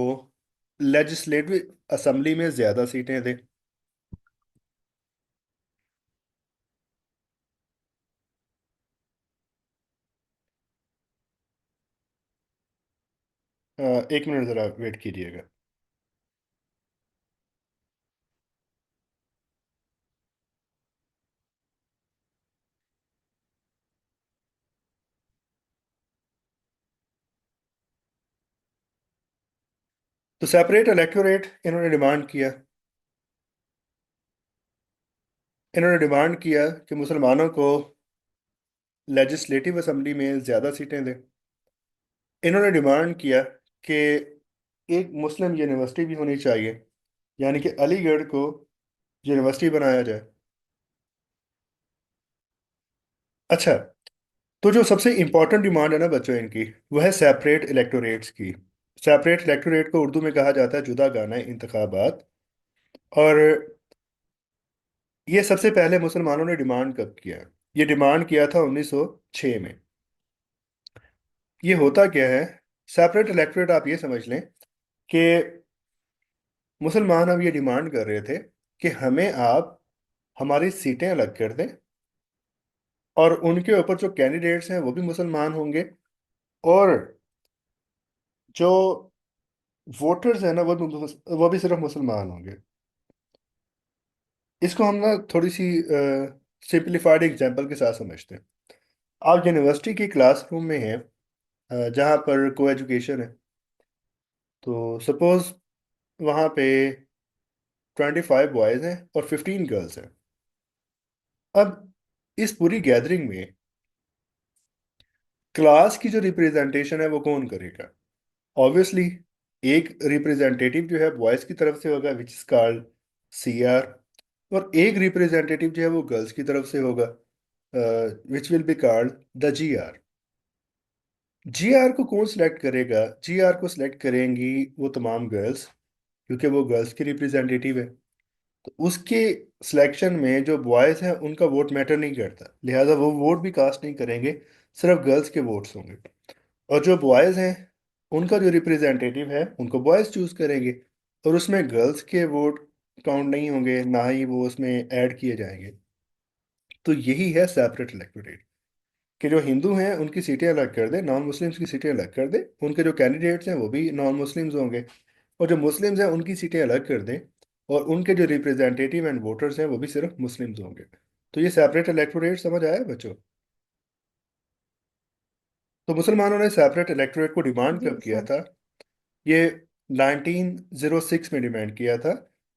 लेजिस्लेटिव असेंबली में ज्यादा सीटें दें। एक मिनट जरा वेट कीजिएगा। तो सेपरेट इलेक्टोरेट इन्होंने डिमांड किया। इन्होंने डिमांड किया कि मुसलमानों को लेजिस्लेटिव असेंबली में ज़्यादा सीटें दें। इन्होंने डिमांड किया कि एक मुस्लिम यूनिवर्सिटी भी होनी चाहिए, यानी कि अलीगढ़ को यूनिवर्सिटी बनाया जाए। अच्छा, तो जो सबसे इम्पोर्टेंट डिमांड है ना बच्चों इनकी, वह है सेपरेट इलेक्टोरेट्स की। सेपरेट इलेक्टोरेट को उर्दू में कहा जाता है जुदा गाना इंतखाबात। और ये सबसे पहले मुसलमानों ने डिमांड कब किया? ये डिमांड किया था 1906 में। ये होता क्या है? सेपरेट इलेक्टोरेट आप ये समझ लें कि मुसलमान अब ये डिमांड कर रहे थे कि हमें आप हमारी सीटें अलग कर दें, और उनके ऊपर जो कैंडिडेट्स हैं वो भी मुसलमान होंगे, और जो वोटर्स हैं ना वो भी सिर्फ मुसलमान होंगे। इसको हम ना थोड़ी सी सिंप्लीफाइड एग्जांपल के साथ समझते हैं। आप यूनिवर्सिटी की क्लासरूम में हैं, जहाँ पर को एजुकेशन है। तो सपोज वहाँ पे 25 बॉयज़ हैं और 15 गर्ल्स हैं। अब इस पूरी गैदरिंग में क्लास की जो रिप्रेजेंटेशन है वो कौन करेगा? ऑब्वियसली एक रिप्रेजेंटेटिव जो है बॉयज़ की तरफ से होगा, विच इज कॉल्ड CR। और एक रिप्रेजेंटेटिव जो है वो गर्ल्स की तरफ से होगा, which will be called the GR। GR को कौन सिलेक्ट करेगा? GR को सिलेक्ट करेंगी वो तमाम गर्ल्स, क्योंकि वो गर्ल्स की रिप्रेजेंटेटिव है। तो उसके सिलेक्शन में जो बॉयज़ हैं उनका वोट मैटर नहीं करता, लिहाजा वो वोट भी कास्ट नहीं करेंगे, सिर्फ गर्ल्स के वोट्स होंगे। और जो बॉयज़ हैं उनका जो रिप्रेजेंटेटिव है उनको बॉयज़ चूज करेंगे, और उसमें गर्ल्स के वोट काउंट नहीं होंगे, ना ही वो उसमें ऐड किए जाएंगे। तो यही है सेपरेट इलेक्टोरेट, कि जो हिंदू हैं उनकी सीटें अलग कर दें, नॉन मुस्लिम्स की सीटें अलग कर दें, उनके जो कैंडिडेट्स हैं वो भी नॉन मुस्लिम्स होंगे, और जो मुस्लिम्स हैं उनकी सीटें अलग कर दें, और उनके जो रिप्रेजेंटेटिव एंड वोटर्स हैं वो भी सिर्फ मुस्लिम्स होंगे। तो ये सेपरेट इलेक्टोरेट समझ आया बच्चों? तो मुसलमानों ने सेपरेट इलेक्टोरेट को डिमांड जी कब किया सर। था? ये 1906 में डिमांड किया था।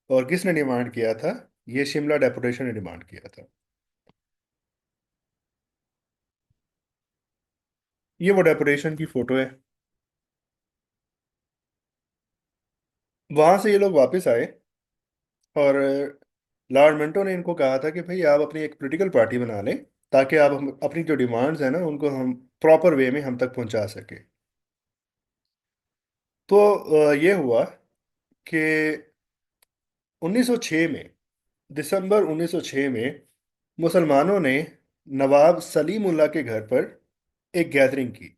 और किसने डिमांड किया था? ये शिमला डेपुटेशन ने डिमांड किया था। ये वो डेपुटेशन की फोटो है। वहां से ये लोग वापस आए, और लॉर्ड मिंटो ने इनको कहा था कि भाई आप अपनी एक पॉलिटिकल पार्टी बना लें, ताकि आप अपनी जो डिमांड्स हैं ना उनको हम प्रॉपर वे में हम तक पहुंचा सके। तो ये हुआ कि 1906 में, दिसंबर 1906 में, मुसलमानों ने नवाब सलीमुल्लाह के घर पर एक गैदरिंग की।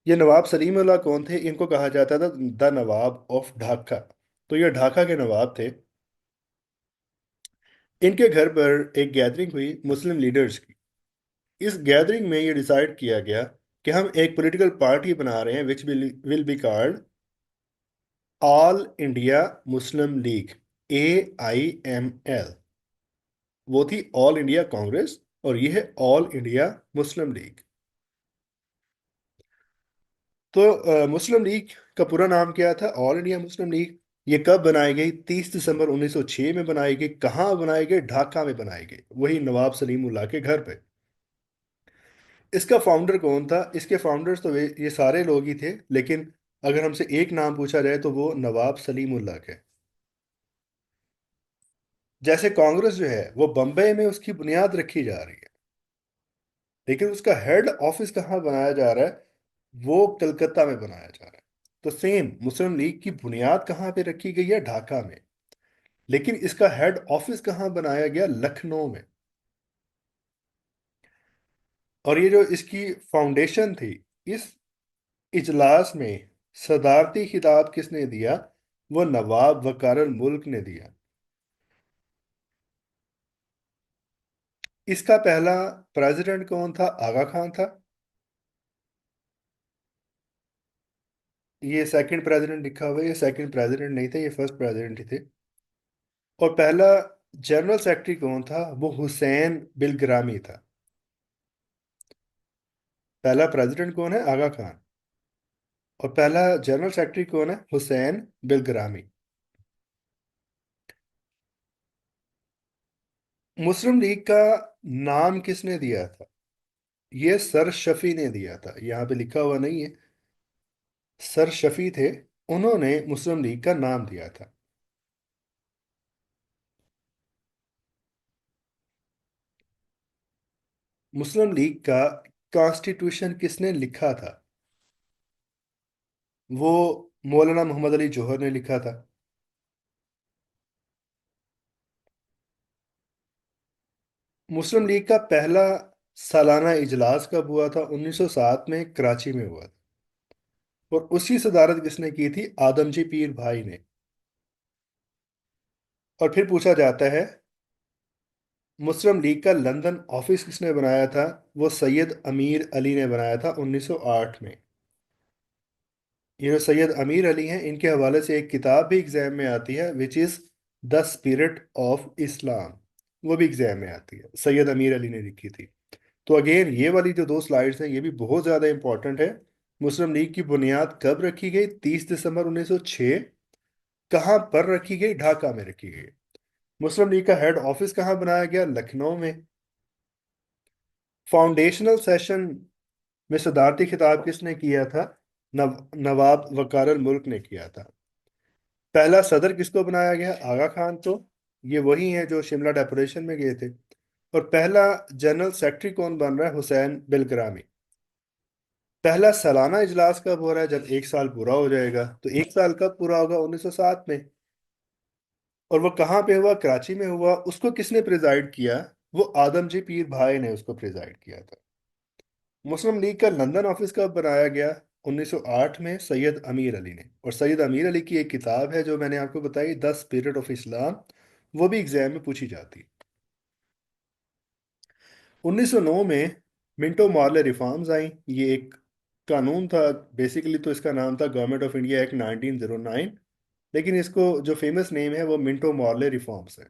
ये नवाब सलीमुल्लाह कौन थे? इनको कहा जाता था द नवाब ऑफ ढाका। तो ये ढाका के नवाब थे। इनके घर पर एक गैदरिंग हुई मुस्लिम लीडर्स की। इस गैदरिंग में ये डिसाइड किया गया कि हम एक पॉलिटिकल पार्टी बना रहे हैं, which will be called all India Muslim league, AIML। वो थी ऑल इंडिया कांग्रेस, और ये है ऑल इंडिया मुस्लिम लीग। तो मुस्लिम लीग का पूरा नाम क्या था? All India Muslim league. ये कब बनाई गई? 30 दिसंबर 1906 में बनाई गई। कहाँ बनाई गई? ढाका में बनाई गई, वही नवाब सलीमुल्लाह के घर पे। इसका फाउंडर कौन था? इसके फाउंडर्स तो ये सारे लोग ही थे, लेकिन अगर हमसे एक नाम पूछा जाए तो वो नवाब सलीम उल हक है। जैसे कांग्रेस जो है वो बम्बई में उसकी बुनियाद रखी जा रही है, लेकिन उसका हेड ऑफिस कहाँ बनाया जा रहा है? वो कलकत्ता में बनाया जा रहा है। तो सेम मुस्लिम लीग की बुनियाद कहाँ पे रखी गई है? ढाका में। लेकिन इसका हेड ऑफिस कहाँ बनाया गया? लखनऊ में। और ये जो इसकी फाउंडेशन थी, इस इजलास में सदारती खिताब किसने दिया? वो नवाब वकार मुल्क ने दिया। इसका पहला प्रेसिडेंट कौन था? आगा खान था। ये सेकंड प्रेसिडेंट लिखा हुआ है, ये सेकंड प्रेसिडेंट नहीं थे, ये फर्स्ट प्रेसिडेंट ही थे। और पहला जनरल सेक्रेटरी कौन था? वो हुसैन बिलग्रामी था। पहला प्रेसिडेंट कौन है? आगा खान। और पहला जनरल सेक्रेटरी कौन है? हुसैन बिलग्रामी। मुस्लिम लीग का नाम किसने दिया था? ये सर शफी ने दिया था, यहाँ पे लिखा हुआ नहीं है। सर शफी थे, उन्होंने मुस्लिम लीग का नाम दिया था। मुस्लिम लीग का कॉन्स्टिट्यूशन किसने लिखा था? वो मौलाना मोहम्मद अली जौहर ने लिखा था। मुस्लिम लीग का पहला सालाना इजलास कब हुआ था? 1907 में कराची में हुआ था। और उसकी सदारत किसने की थी? आदमजी पीर भाई ने। और फिर पूछा जाता है, मुस्लिम लीग का लंदन ऑफिस किसने बनाया था? वो सैयद अमीर अली ने बनाया था 1908 में। ये जो सैयद अमीर अली हैं, इनके हवाले से एक किताब भी एग्जाम में आती है, which is the spirit of Islam. वो भी एग्जाम में आती है, सैयद अमीर अली ने लिखी थी। तो अगेन ये वाली जो दो स्लाइड्स हैं, ये भी बहुत ज़्यादा इंपॉर्टेंट है। मुस्लिम लीग की बुनियाद कब रखी गई? 30 दिसंबर 1906। कहाँ पर रखी गई? ढाका में रखी गई। मुस्लिम लीग का हेड ऑफिस कहाँ बनाया गया? लखनऊ में। फाउंडेशनल सेशन में सदारती खिताब किसने किया था? नवाब वकार मुल्क ने किया था। पहला सदर किसको बनाया गया? आगा खान। तो ये वही है जो शिमला डेपुटेशन में गए थे। और पहला जनरल सेक्रेटरी कौन बन रहा है? हुसैन बिलग्रामी। पहला सालाना इजलास कब हो रहा है? जब एक साल पूरा हो जाएगा। तो एक साल कब पूरा होगा? 1907 में। और वो कहाँ पे हुआ? कराची में हुआ। उसको किसने प्रिजाइड किया? वो आदमजी पीर भाई ने उसको प्रिजाइड किया था। मुस्लिम लीग का लंदन ऑफिस कब बनाया गया? 1908 में सैयद अमीर अली ने। और सैयद अमीर अली की एक किताब है जो मैंने आपको बताई, द स्पिरिट ऑफ इस्लाम। वो भी एग्जाम में पूछी जाती है। 1909 में मिंटो मार्ले रिफॉर्म्स आई। ये एक कानून था। बेसिकली तो इसका नाम था गवर्नमेंट ऑफ इंडिया एक्ट 1909, लेकिन इसको जो फेमस नेम है वो मिंटो मार्ले रिफॉर्म्स है।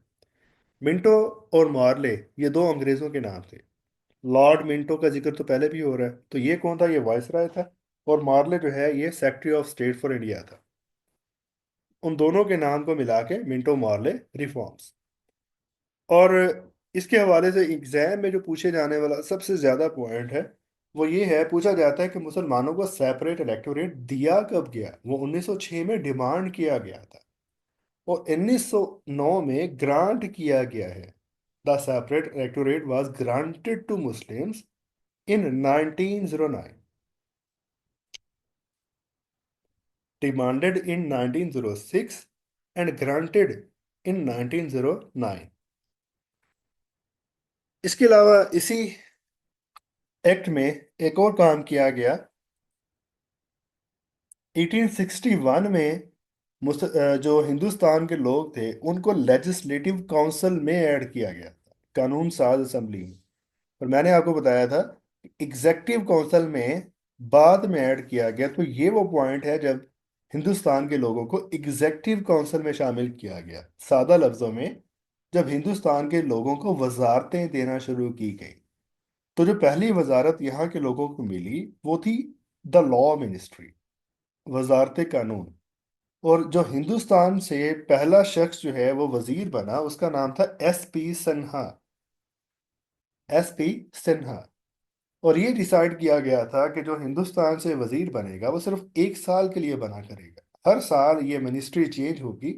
मिंटो और मार्ले ये दो अंग्रेजों के नाम थे। लॉर्ड मिंटो का जिक्र तो पहले भी हो रहा है, तो ये कौन था? ये वायसराय था। और मार्ले जो है ये secretary of state for India था। उन दोनों के नाम को मिला के मिंटो मार्ले रिफॉर्म्स। और इसके हवाले से एग्जाम में जो पूछे जाने वाला सबसे ज्यादा पॉइंट है, वो ये है, पूछा जाता है कि मुसलमानों को सेपरेट इलेक्टोरेट दिया कब गया? वो 1906 में डिमांड किया गया था। और 1909 में ग्रांट किया गया है। The separate electorate was granted to Muslims in 1909। Demanded in 1906 and granted in 1909। इसके अलावा इसी एक्ट में एक और काम किया गया। 1861 में जो हिंदुस्तान के लोग थे उनको लेजिस्लेटिव काउंसिल में ऐड किया गया था, कानून साज असेंबली में। और मैंने आपको बताया था एग्जेक्टिव काउंसिल में बाद में ऐड किया गया। तो ये वो पॉइंट है जब हिंदुस्तान के लोगों को एग्जेक्टिव काउंसिल में शामिल किया गया। सादा लफ्जों में, जब हिंदुस्तान के लोगों को वजारतें देना शुरू की गई। तो जो पहली वजारत यहाँ के लोगों को मिली वो थी द लॉ मिनिस्ट्री, वजारत कानून। और जो हिंदुस्तान से पहला शख्स जो है वो वजीर बना, उसका नाम था S P Sinha. S P Sinha. और ये डिसाइड किया गया था कि जो हिंदुस्तान से वजीर बनेगा वो सिर्फ 1 साल के लिए बना करेगा, हर साल ये मिनिस्ट्री चेंज होगी।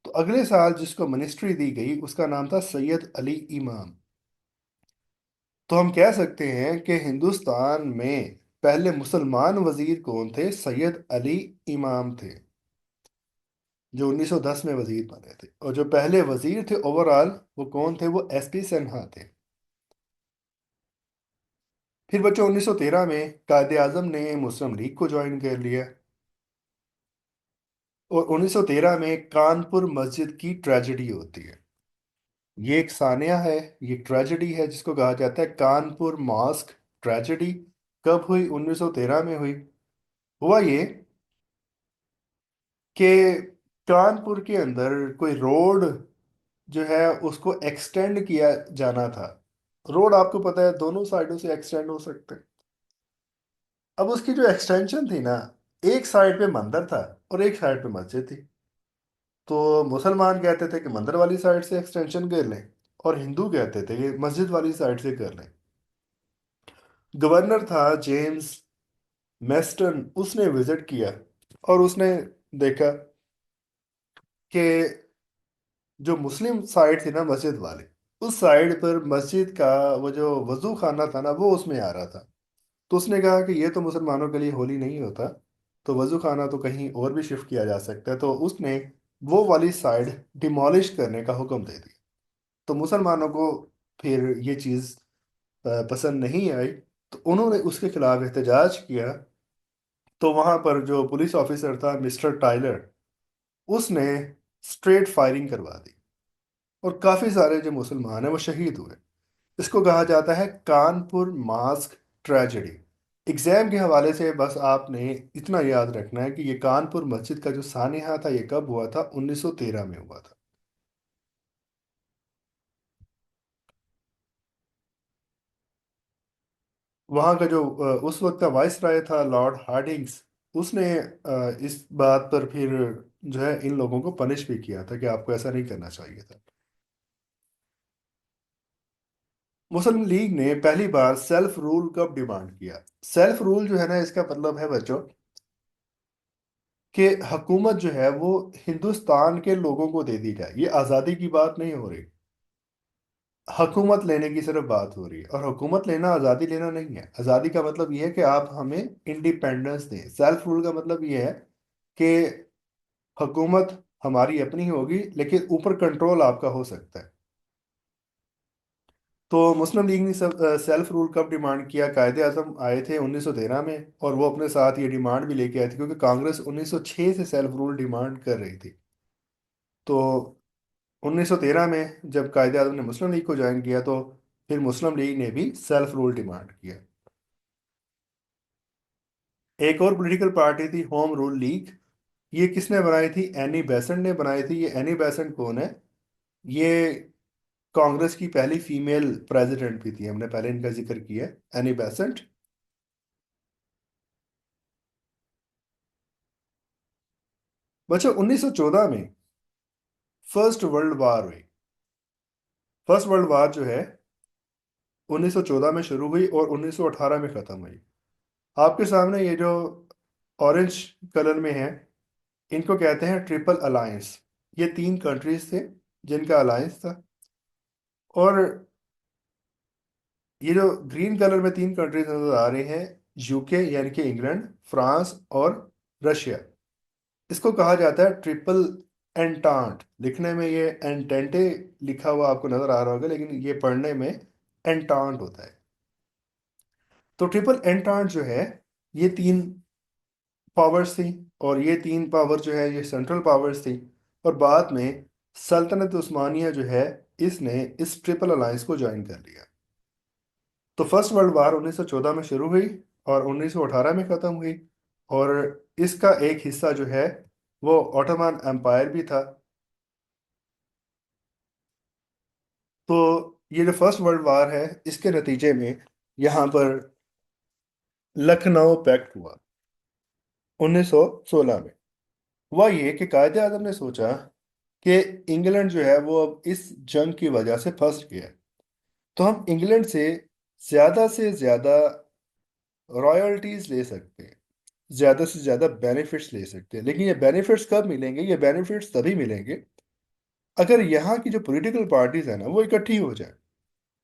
तो अगले साल जिसको मिनिस्ट्री दी गई उसका नाम था सैयद अली इमाम। तो हम कह सकते हैं कि हिंदुस्तान में पहले मुसलमान वजीर कौन थे? सैयद अली इमाम थे, जो 1910 में वजीर बने थे। और जो पहले वजीर थे ओवरऑल वो कौन थे? वो एस पी सिन्हा थे। फिर बच्चों 1913 में कायदे आजम ने मुस्लिम लीग को ज्वाइन कर लिया। और 1913 में कानपुर मस्जिद की ट्रेजेडी होती है। ये एक सानिया है, ये ट्रेजेडी है जिसको कहा जाता है कानपुर मॉस्क ट्रेजेडी। कब हुई? 1913 में हुई। हुआ ये कि कानपुर के अंदर कोई रोड जो है उसको एक्सटेंड किया जाना था। रोड आपको पता है दोनों साइडों से एक्सटेंड हो सकते हैं। अब उसकी जो एक्सटेंशन थी ना, एक साइड पे मंदिर था और एक साइड पे मस्जिद थी। तो मुसलमान कहते थे कि मंदिर वाली साइड से एक्सटेंशन कर लें, और हिंदू कहते थे कि मस्जिद वाली साइड से कर लें। गवर्नर था जेम्स मेस्टन, उसने विजिट किया और उसने देखा कि जो मुस्लिम साइड थी ना मस्जिद वाले, उस साइड पर मस्जिद का वो जो वजू खाना था ना वो उसमें आ रहा था। तो उसने कहा कि ये तो मुसलमानों के लिए होली नहीं होता, तो वजू खाना तो कहीं और भी शिफ्ट किया जा सकता है। तो उसने वो वाली साइड डिमोलिश करने का हुक्म दे दिया। तो मुसलमानों को फिर ये चीज़ पसंद नहीं आई, तो उन्होंने उसके खिलाफ एहतजाज किया। तो वहां पर जो पुलिस ऑफिसर था मिस्टर टाइलर, उसने स्ट्रेट फायरिंग करवा दी और काफी सारे जो मुसलमान हैं वो शहीद हुए। इसको कहा जाता है कानपुर मास्क ट्रेजेडी। एग्जाम के हवाले से बस आपने इतना याद रखना है कि ये कानपुर मस्जिद का जो सानिया था ये कब हुआ था? 1913 में हुआ था। वहाँ का जो उस वक्त का वाइस राय था लॉर्ड हार्डिंग्स, उसने इस बात पर फिर जो है इन लोगों को पनिश भी किया था कि आपको ऐसा नहीं करना चाहिए था। मुस्लिम लीग ने पहली बार सेल्फ रूल कब डिमांड किया? सेल्फ रूल जो है ना, इसका मतलब है बच्चों कि हुकूमत जो है वो हिंदुस्तान के लोगों को दे दी जाए। ये आज़ादी की बात नहीं हो रही, हुकूमत लेने की सिर्फ बात हो रही है। और हुकूमत लेना आज़ादी लेना नहीं है। आज़ादी का मतलब ये है कि आप हमें इंडिपेंडेंस दें। सेल्फ रूल का मतलब ये है कि हुकूमत हमारी अपनी होगी लेकिन ऊपर कंट्रोल आपका हो सकता है। तो मुस्लिम लीग ने सब सेल्फ रूल कब डिमांड किया? कायदे आजम आए थे 1913 में, और वो अपने साथ ये डिमांड भी लेके आए थे क्योंकि कांग्रेस 1906 से सेल्फ रूल डिमांड कर रही थी। तो 1913 में जब कायदे आजम ने मुस्लिम लीग को ज्वाइन किया तो फिर मुस्लिम लीग ने भी सेल्फ रूल डिमांड किया। एक और पॉलिटिकल पार्टी थी होम रूल लीग। ये किसने बनाई थी? एनी बेसेंट ने बनाई थी। ये एनी बेसेंट कौन है? ये कांग्रेस की पहली फीमेल प्रेसिडेंट भी थी, हमने पहले इनका जिक्र किया है, एनी बेसेंट। बच्चों 1914 में फर्स्ट वर्ल्ड वार हुई। फर्स्ट वर्ल्ड वार जो है 1914 में शुरू हुई और 1918 में खत्म हुई। आपके सामने ये जो ऑरेंज कलर में है, इनको कहते हैं ट्रिपल अलायंस। ये तीन कंट्रीज थे जिनका अलायंस था। और ये जो ग्रीन कलर में तीन कंट्रीज नजर आ रहे हैं, यूके यानी कि इंग्लैंड, फ्रांस और रशिया, इसको कहा जाता है ट्रिपल एंटांट। लिखने में ये एंटेंटे लिखा हुआ आपको नजर आ रहा होगा, लेकिन ये पढ़ने में एंटांट होता है। तो ट्रिपल एंटांट जो है, ये तीन पावर्स थी। और ये तीन पावर जो है ये सेंट्रल पावर्स थी। और बाद में सल्तनत उस्मानिया जो है, इसने इस ट्रिपल अलायंस को ज्वाइन कर लिया। तो फर्स्ट वर्ल्ड वार 1914 में शुरू हुई और 1918 में ख़त्म हुई। और इसका एक हिस्सा जो है वो ऑटोमन एम्पायर भी था। तो ये जो फर्स्ट वर्ल्ड वार है, इसके नतीजे में यहाँ पर लखनऊ पैक्ट हुआ 1916 में। हुआ ये कि कायदे आजम ने सोचा कि इंग्लैंड जो है वो अब इस जंग की वजह से फंस गया है, तो हम इंग्लैंड से ज्यादा से ज्यादा रॉयल्टीज ले सकते हैं, ज्यादा से ज्यादा बेनिफिट्स ले सकते हैं। लेकिन ये बेनिफिट्स कब मिलेंगे? ये बेनिफिट्स तभी मिलेंगे अगर यहाँ की जो पॉलिटिकल पार्टीज है ना वो इकट्ठी हो जाए।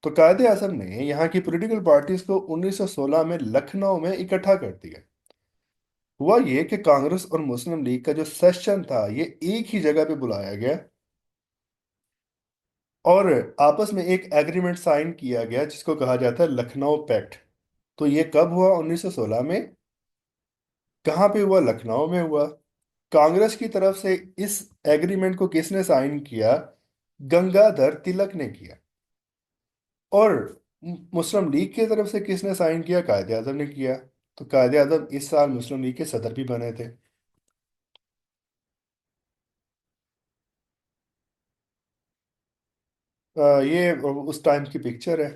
तो कायदे आजम ने यहाँ की पॉलिटिकल पार्टीज को 1916 में लखनऊ में इकट्ठा कर दिया। हुआ ये कि कांग्रेस और मुस्लिम लीग का जो सेशन था ये एक ही जगह पे बुलाया गया, और आपस में एक एग्रीमेंट साइन किया गया जिसको कहा जाता है लखनऊ पैक्ट। तो ये कब हुआ? 1916 में। कहाँ पे हुआ? लखनऊ में हुआ। कांग्रेस की तरफ से इस एग्रीमेंट को किसने साइन किया? गंगाधर तिलक ने किया। और मुस्लिम लीग की तरफ से किसने साइन किया? कायदे आजम ने किया। तो कायदे आजम इस साल मुस्लिम लीग के सदर भी बने थे। ये उस टाइम की पिक्चर है।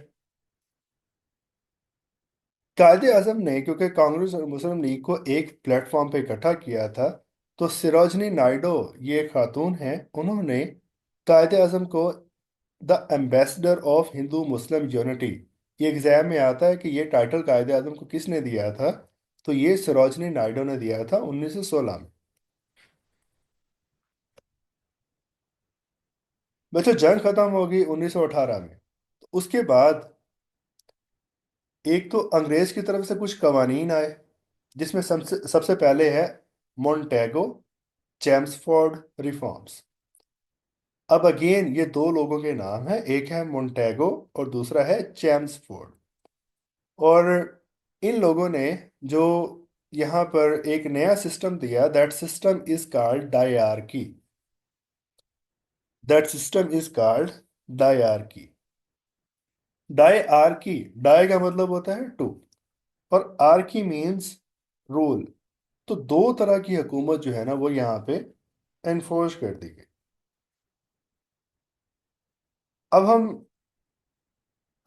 कायदे आजम ने क्योंकि कांग्रेस और मुस्लिम लीग को एक प्लेटफॉर्म पे इकट्ठा किया था, तो सरोजनी नायडू, ये खातून हैं, उन्होंने कायदे आजम को the ambassador of Hindu Muslim unity, ये एग्जाम में आता है कि ये टाइटल कायदे आजम को किसने दिया था? तो ये सरोजनी नायडू ने दिया था 1916 में। बच्चों, जंग खत्म हो गई 1918 में। तो उसके बाद एक तो अंग्रेज की तरफ से कुछ कवानीन आए, जिसमें सबसे सबसे पहले है मोंटेगो चेम्सफोर्ड रिफॉर्म्स। अब अगेन ये दो लोगों के नाम हैं, एक है मोंटेगो और दूसरा है चेम्सफोर्ड। और इन लोगों ने जो यहाँ पर एक नया सिस्टम दिया, that system is called dyarchy. That system is called dyarchy. Dyarchy, dy का मतलब होता है टू, और आर्की मीन्स रूल। तो दो तरह की हुकूमत जो है ना वो यहाँ पे एनफोर्स कर दी गई। अब हम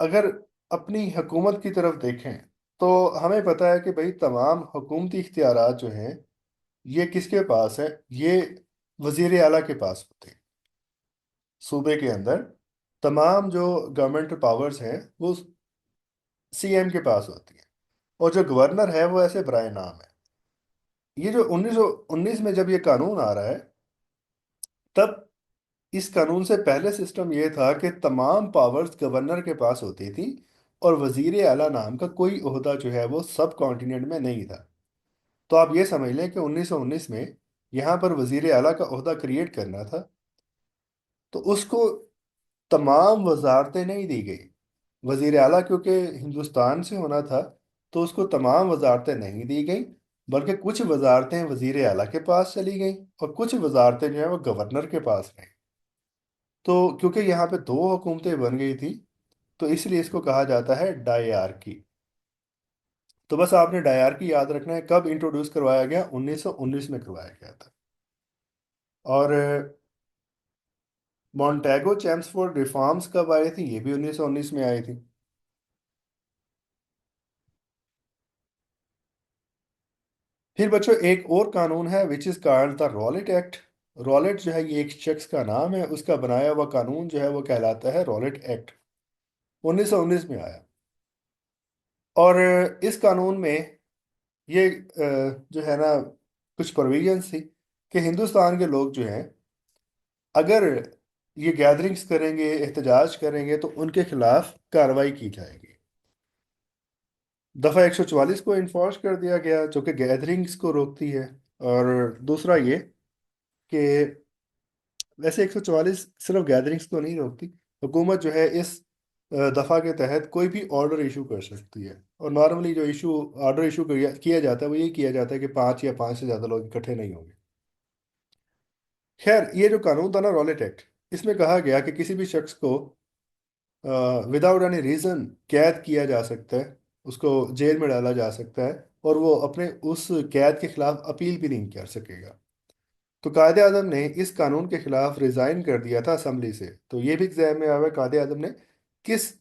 अगर अपनी हुकूमत की तरफ देखें तो हमें पता है कि भाई तमाम हुकूमती इख्तियारात जो हैं ये किसके पास है? ये वजीर आला के पास होते हैं। सूबे के अंदर तमाम जो गवर्नमेंट पावर्स हैं वो सीएम के पास होती हैं। और जो गवर्नर है वो ऐसे बराए नाम है। ये जो 1919 में जब ये कानून आ रहा है, तब इस कानून से पहले सिस्टम ये था कि तमाम पावर्स गवर्नर के पास होती थी, और वजीर आला नाम का कोई ओहदा जो है वो सब कॉन्टिनेंट में नहीं था। तो आप ये समझ लें कि 1919 में यहाँ पर वजीर आला का ओहदा क्रिएट करना था, तो उसको तमाम वजारतें नहीं दी गई। वजीर आला क्योंकि हिंदुस्तान से होना था, तो उसको तमाम वजारतें नहीं दी गई, बल्कि कुछ वजारतें वजीर आला के पास चली गई और कुछ वजारतें जो है वो गवर्नर के पास रहीं। तो क्योंकि यहाँ पे दो हुकूमतें बन गई थी, तो इसलिए इसको कहा जाता है डायआर्की। तो बस आपने डायआर्की याद रखना है। कब इंट्रोड्यूस करवाया गया? 1919 में करवाया गया था। और मॉन्टेगो चेम्सफोर्ड रिफॉर्म्स कब आई थी? ये भी 1919 में आई थी। फिर बच्चों एक और कानून है विच is called the Rowlatt act. Rowlatt जो है ये एक शख्स का नाम है, उसका बनाया हुआ कानून जो है वो कहलाता है रॉलेट एक्ट। 1919 में आया। और इस कानून में ये जो है ना कुछ प्रोविजंस थी कि हिंदुस्तान के लोग जो हैं अगर ये गैदरिंग्स करेंगे, एहतजाज करेंगे, तो उनके खिलाफ कार्रवाई की जाएगी। दफ़ा 144 को इन्फोर्स कर दिया गया जो कि गैदरिंग्स को रोकती है। और दूसरा ये कि वैसे 144 सिर्फ गैदरिंग्स को नहीं रोकती, हुकूमत जो है इस दफ़ा के तहत कोई भी ऑर्डर इशू कर सकती है। और नॉर्मली जो ऑर्डर इशू किया जाता है वो ये किया जाता है कि पाँच या पाँच से ज़्यादा लोग इकट्ठे नहीं होंगे। खैर ये जो कानून था ना रॉलेट एक्ट, इसमें कहा गया कि किसी भी शख्स को विदाउट एनी रीज़न कैद किया जा सकता है, उसको जेल में डाला जा सकता है, और वो अपने उस कैद के खिलाफ अपील भी नहीं कर सकेगा। तो कायदे आजम ने इस कानून के खिलाफ रिजाइन कर दिया था असम्बली से। तो ये भी एग्जाम में आया है, कायदे आजम ने किस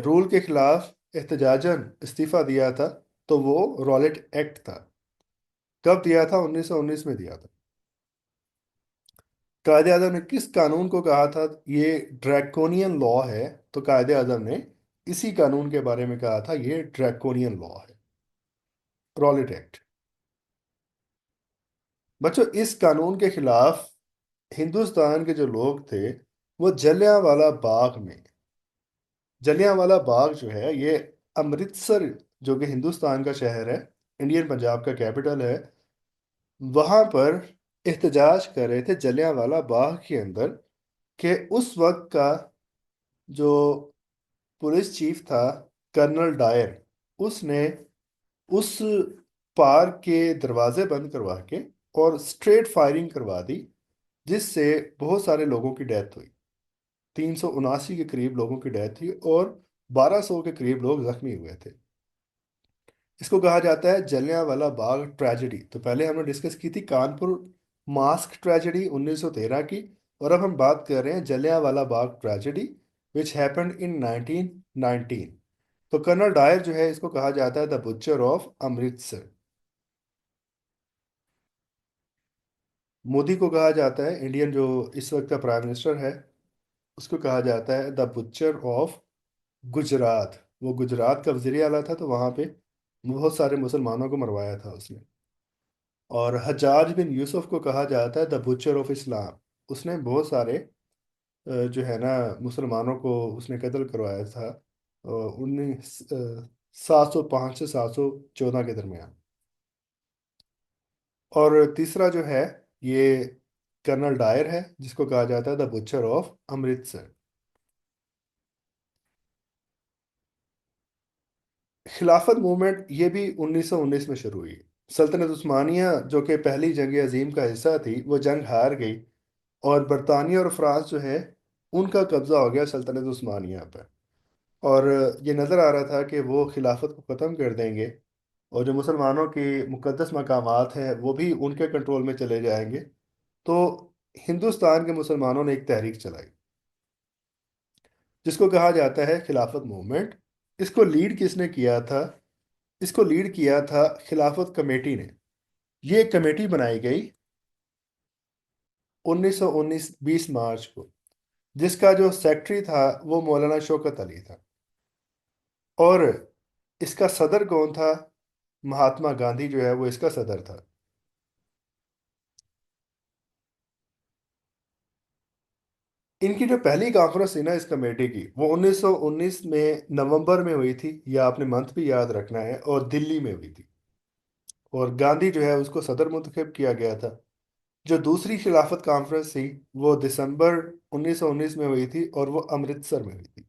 रूल के खिलाफ एहतजाजन इस्तीफा दिया था? तो वो रॉलेट एक्ट था। कब दिया था? 1919 में दिया था। कायदे आजम ने किस कानून को कहा था ये ड्रैकोनियन लॉ है? तो कायदे आजम ने इसी कानून के बारे में कहा था ये ड्रैकोनियन लॉ है, रॉलेट एक्ट। बच्चों, इस कानून के खिलाफ हिंदुस्तान के जो लोग थे वो जलियांवाला बाग में, जलियांवाला बाग जो है ये अमृतसर, जो कि हिंदुस्तान का शहर है, इंडियन पंजाब का कैपिटल है, वहां पर एहतजाज कर रहे थे जलियांवाला बाग के अंदर, कि उस वक्त का जो पुलिस चीफ था, कर्नल डायर, उसने उस पार्क के दरवाजे बंद करवा के और स्ट्रेट फायरिंग करवा दी, जिससे बहुत सारे लोगों की डेथ हुई। 379 के करीब लोगों की डेथ हुई और 1200 के करीब लोग जख्मी हुए थे। इसको कहा जाता है जलियांवाला बाग ट्रेजेडी। तो पहले हमने डिस्कस की थी कानपुर मास्क ट्रेजेडी 1913 की, और अब हम बात कर रहे हैं Jallianwala Bagh tragedy which happened in 1919। तो कर्नल डायर जो है इसको कहा जाता है the butcher of Amritsar. Modi को कहा जाता है, इंडियन जो इस वक्त का प्राइम मिनिस्टर है, उसको कहा जाता है द बुचर ऑफ गुजरात। वो गुजरात का वजीर आला था, तो वहां पे बहुत सारे मुसलमानों को मरवाया था उसने। और हज्जाज बिन यूसुफ को कहा जाता है द बुचर ऑफ इस्लाम। उसने बहुत सारे जो है ना मुसलमानों को उसने कत्ल करवाया था 705 से 714 के दरमियान। और तीसरा जो है ये कर्नल डायर है, जिसको कहा जाता है द बुचर ऑफ अमृतसर। खिलाफत मूवमेंट ये भी 1919 में शुरू हुई। सल्तनत उस्मानिया जो कि पहली जंग अजीम का हिस्सा थी, वो जंग हार गई, और बरतानिया और फ्रांस जो है उनका कब्जा हो गया सल्तनत उस्मानिया पर। और ये नज़र आ रहा था कि वो खिलाफत को ख़त्म कर देंगे, और जो मुसलमानों के मुक़द्दस मकामात हैं वो भी उनके कंट्रोल में चले जाएंगे। तो हिंदुस्तान के मुसलमानों ने एक तहरीक चलाई, जिसको कहा जाता है खिलाफत मूवमेंट। इसको लीड किसने किया था? इसको लीड किया था खिलाफत कमेटी ने। ये एक कमेटी बनाई गई 1919 20 मार्च को, जिसका जो सेक्रेटरी था वो मौलाना शौकत अली था। और इसका सदर कौन था? महात्मा गांधी जो है वो इसका सदर था। इनकी जो पहली कॉन्फ्रेंस थी ना इस कमेटी की, वो 1919 में नवंबर में हुई थी, या आपने मंथ भी याद रखना है, और दिल्ली में हुई थी। और गांधी जो है उसको सदर मुंतखब किया गया था। जो दूसरी खिलाफत कॉन्फ्रेंस थी वो दिसंबर 1919 में हुई थी, और वो अमृतसर में हुई थी।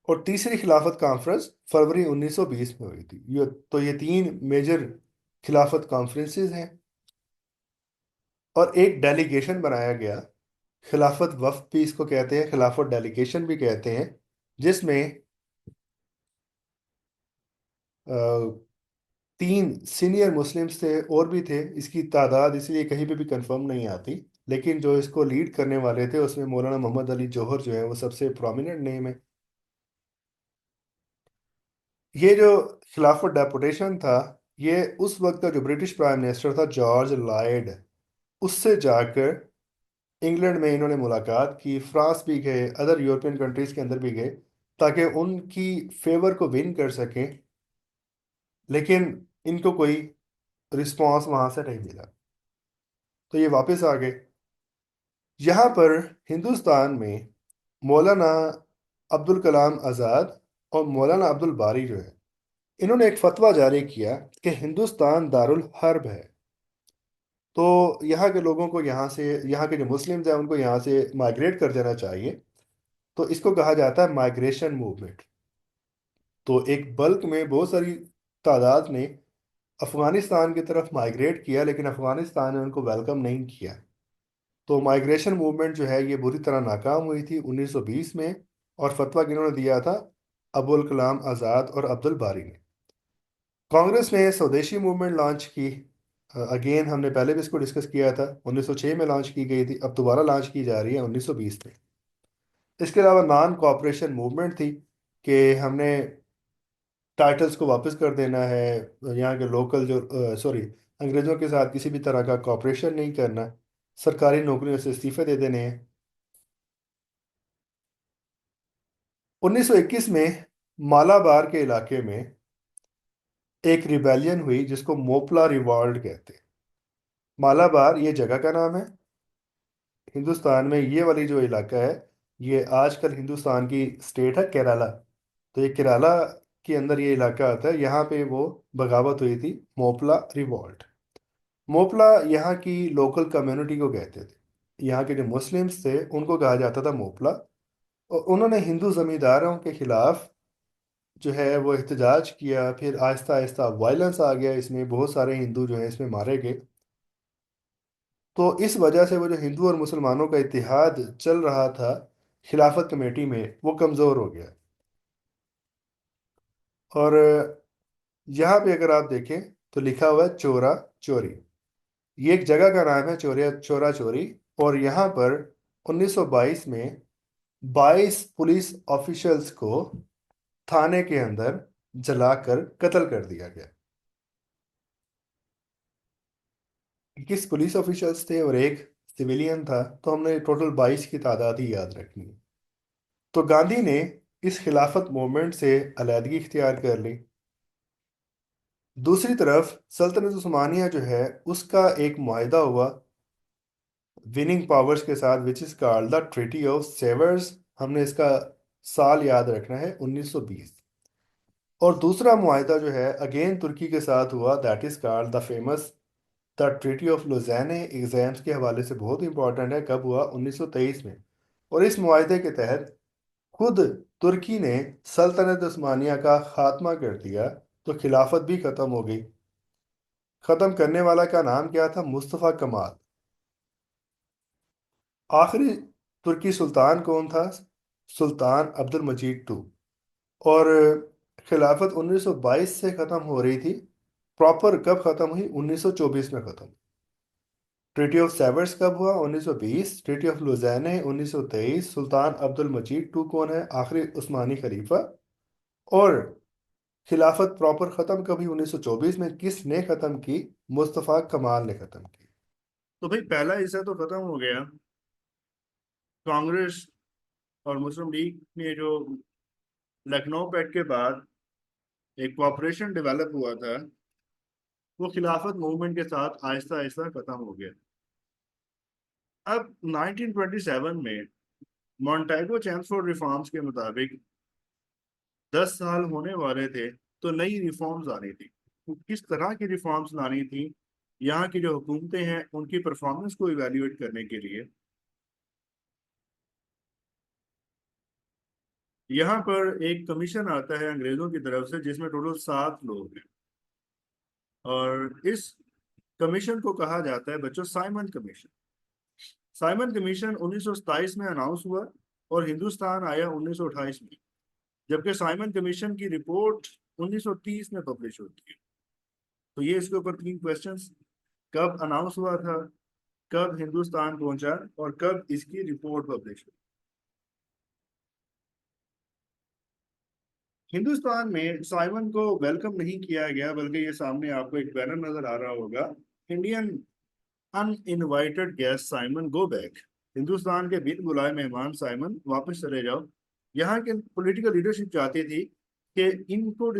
और तीसरी खिलाफत कॉन्फ्रेंस फरवरी 1920 में हुई थी। ये तीन मेजर खिलाफत कॉन्फ्रेंसेस हैं। और एक डेलीगेशन बनाया गया, खिलाफत वफ्द भी इसको कहते हैं, खिलाफत डेलीगेशन भी कहते हैं, जिसमें अ, तीन सीनियर मुस्लिम्स थे, और भी थे, इसकी तादाद इसलिए कहीं पे भी कंफर्म नहीं आती। लेकिन जो इसको लीड करने वाले थे उसमें मौलाना मोहम्मद अली जौहर जो है वो सबसे प्रोमिनेंट नेम है। ये जो खिलाफत डेपुटेशन था, ये उस वक्त का जो ब्रिटिश प्राइम मिनिस्टर था जॉर्ज लॉयड, उससे जाकर इंग्लैंड में इन्होंने मुलाकात की, फ्रांस भी गए, अदर यूरोपियन कंट्रीज के अंदर भी गए, ताकि उनकी फेवर को विन कर सकें। लेकिन इनको कोई रिस्पांस वहां से नहीं मिला, तो ये वापस आ गए। यहाँ पर हिंदुस्तान में मौलाना अब्दुल कलाम आज़ाद और मौलाना अब्दुल बारी जो है, इन्होंने एक फतवा जारी किया कि हिंदुस्तान दारुल हर्ब है। तो यहाँ के लोगों को यहाँ से, यहाँ के जो मुस्लिम्स हैं उनको यहाँ से माइग्रेट कर देना चाहिए। तो इसको कहा जाता है माइग्रेशन मूवमेंट। तो एक बल्क में बहुत सारी तादाद ने अफगानिस्तान की तरफ माइग्रेट किया, लेकिन अफगानिस्तान ने उनको वेलकम नहीं किया। तो माइग्रेशन मूवमेंट जो है ये बुरी तरह नाकाम हुई थी 1920 में। और फतवा किन्होंने दिया था? अबुल कलाम आज़ाद और अब्दुल बारी ने। कांग्रेस ने स्वदेशी मूवमेंट लॉन्च की। अगेन हमने पहले भी इसको डिस्कस किया था, 1906 में लॉन्च की गई थी, अब दोबारा लॉन्च की जा रही है 1920 में। इसके अलावा नॉन कॉपरेशन मूवमेंट थी, कि हमने टाइटल्स को वापस कर देना है, यहाँ के लोकल जो सॉरी अंग्रेज़ों के साथ किसी भी तरह का कॉपरेशन नहीं करना, सरकारी नौकरियों से इस्तीफे दे देने हैं। 1921 में मालाबार के इलाके में एक रिबेलियन हुई जिसको मोपला रिवॉल्ट कहते हैं। मालाबार ये जगह का नाम है। हिंदुस्तान में ये वाली जो इलाका है, ये आजकल हिंदुस्तान की स्टेट है केरला। तो ये केरला के अंदर ये इलाका आता है। यहाँ पे वो बगावत हुई थी, मोपला रिवॉल्ट। मोपला यहाँ की लोकल कम्युनिटी को कहते थे। यहाँ के जो मुस्लिम्स थे उनको कहा जाता था मोपला। और उन्होंने हिंदू जमींदारों के खिलाफ जो है वो एहतजाज किया। फिर आहिस्ता आहिस्ता वायलेंस आ गया इसमें, बहुत सारे हिंदू जो है इसमें मारे गए। तो इस वजह से वो जो हिंदू और मुसलमानों का इत्तेहाद चल रहा था खिलाफत कमेटी में, वो कमज़ोर हो गया। और यहाँ पे अगर आप देखें तो लिखा हुआ है चोरा चोरी। ये एक जगह का नाम है, चोरिया चोरा चोरी। और यहाँ पर 1922 में 22 पुलिस ऑफिशियल्स को थाने के अंदर जलाकर कत्ल कर दिया गया। 21 पुलिस ऑफिशियल्स थे और एक सिविलियन था, तो हमने टोटल 22 की तादाद ही याद रखनी है। तो गांधी ने इस खिलाफत मूवमेंट से अलहदगी इख्तियार कर ली। दूसरी तरफ सल्तनत उस्मानिया जो है उसका एक मुआहदा हुआ विनिंग पावर्स के साथ, which is called the treaty of Sevres. हमने इसका साल याद रखना है 1920। और दूसरा मुआहदा जो है अगेन तुर्की के साथ हुआ, that is called the famous the treaty of Lausanne. Exams के हवाले से बहुत इंपॉर्टेंट है, कब हुआ? 1923 में। और इस मुआहदे के तहत खुद तुर्की ने सल्तनत उस्मानिया का खात्मा कर दिया, तो खिलाफत भी खत्म हो गई। खत्म करने वाला का नाम क्या था? मुस्तफ़ा कमाल। आखिरी तुर्की सुल्तान कौन था? सुल्तान अब्दुल मजीद टू। और खिलाफत 1922 से ख़त्म हो रही थी। प्रॉपर कब ख़त्म हुई? 1924 में ख़त्म। ट्रीटी ऑफ सेवर्स कब हुआ? 1920। Treaty of Lausanne 1923। सुल्तान अब्दुल मजीद टू कौन है? आखिरी उस्मानी खलीफा। और खिलाफत प्रॉपर ख़त्म कभी 1924 में किसने ख़त्म की? मुस्तफ़ा कमाल ने ख़त्म की। तो भाई पहला हिस्सा तो खत्म हो गया। कांग्रेस और मुस्लिम लीग ने जो लखनऊ पैक्ट के बाद एक कॉपरेशन डेवलप हुआ था, वो खिलाफत मूवमेंट के साथ आहिस्ता आहिस्ता खत्म हो गया। अब 1927 में मॉन्टेगो चेम्सफोर्ड रिफॉर्म्स के मुताबिक 10 साल होने वाले थे, तो नई रिफॉर्म्स आनी थी। तो किस तरह की रिफॉर्म्स लानी थी? यहाँ की जो हुकूमतें हैं उनकी परफॉर्मेंस को इवेल्युएट करने के लिए यहाँ पर एक कमीशन आता है अंग्रेजों की तरफ से, जिसमें टोटल 7 लोग हैं। और इस कमीशन को कहा जाता है बच्चों साइमन कमीशन। साइमन कमीशन 1927 में अनाउंस हुआ और हिंदुस्तान आया 1928 में। जबकि साइमन कमीशन की रिपोर्ट 1930 में पब्लिश होती है। तो ये इसके ऊपर 3 क्वेश्चंस: कब अनाउंस हुआ था, कब हिंदुस्तान पहुंचा, और कब इसकी रिपोर्ट पब्लिश हुई। हिंदुस्तान में साइमन को वेलकम नहीं किया गया, बल्कि ये सामने आपको एक बैनर नजर आ रहा होगा, Indian uninvited guest Simon go back. Hindustan के बिन बुलाए मेहमान साइमन वापस चले जाओ। यहाँ के पॉलिटिकल लीडरशिप चाहती थी कि इनको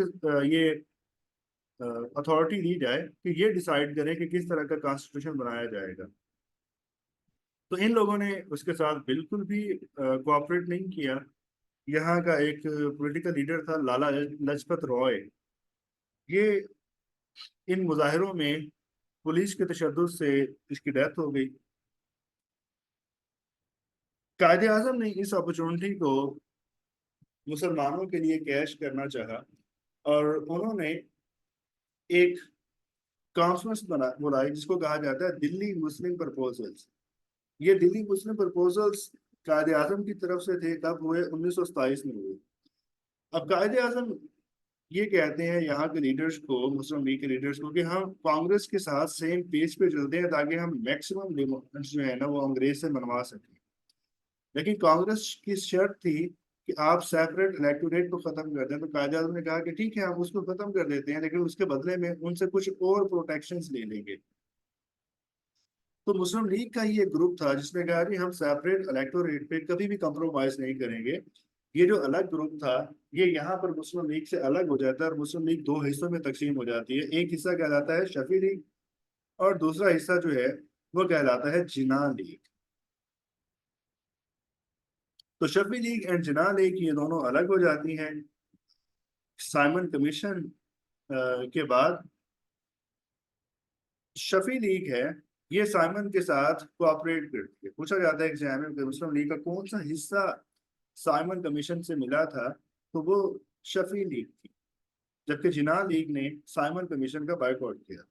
ये अथॉरिटी दी जाए कि ये डिसाइड करें कि किस तरह का कॉन्स्टिट्यूशन बनाया जाएगा। तो इन लोगों ने उसके साथ बिल्कुल भी कोऑपरेट नहीं किया। यहाँ का एक पॉलिटिकल लीडर था लाला लजपत रॉय। ये इन मुजाहिरों में पुलिस के तशद्दुद से इसकी डेथ हो गई। कायदे आजम ने इस अपॉर्चुनिटी को मुसलमानों के लिए कैश करना चाहा, और उन्होंने एक कॉन्फ्रेंस बना बुलाई जिसको कहा जाता है दिल्ली मुस्लिम प्रपोजल्स। ये दिल्ली मुस्लिम प्रपोजल्स कायदे आजम की तरफ से थे। कब हुए? 1927 में हुए। अब कायदे आजम ये कहते हैं यहाँ के लीडर्स को, मुस्लिम लीग के लीडर्स को, कि हम कांग्रेस के साथ सेम पेज पे चलते हैं ताकि हम मैक्सिमम डिमांड्स जो है ना वो अंग्रेज से मनवा सकें। लेकिन कांग्रेस की शर्त थी कि आप सेपरेट इलेक्टोरेट को खत्म कर दें। तो कायदे आजम ने कहा कि ठीक है, हम उसको खत्म कर देते हैं, लेकिन उसके बदले में उनसे कुछ और प्रोटेक्शंस ले लेंगे। तो मुस्लिम लीग का ही एक ग्रुप था जिसने कहा कि हम सेपरेट इलेक्टोरेट पे कभी भी कंप्रोमाइज नहीं करेंगे। ये जो अलग ग्रुप था, ये यहाँ पर मुस्लिम लीग से अलग हो जाता है और मुस्लिम लीग दो हिस्सों में तकसीम हो जाती है। एक हिस्सा कहलाता है शफी लीग और दूसरा हिस्सा जो है वो कहलाता है जिना लीग। तो Shafi league and Jinnah league ये दोनों अलग हो जाती हैं साइमन कमीशन के बाद। शफी लीग है, ये साइमन के साथ कोऑपरेट करती है। पूछा जाता है एग्जाम में कि मुस्लिम लीग का कौन सा हिस्सा साइमन कमीशन से मिला था, तो वो शफी लीग थी, जबकि जिना लीग ने साइमन कमीशन का बायकॉट किया।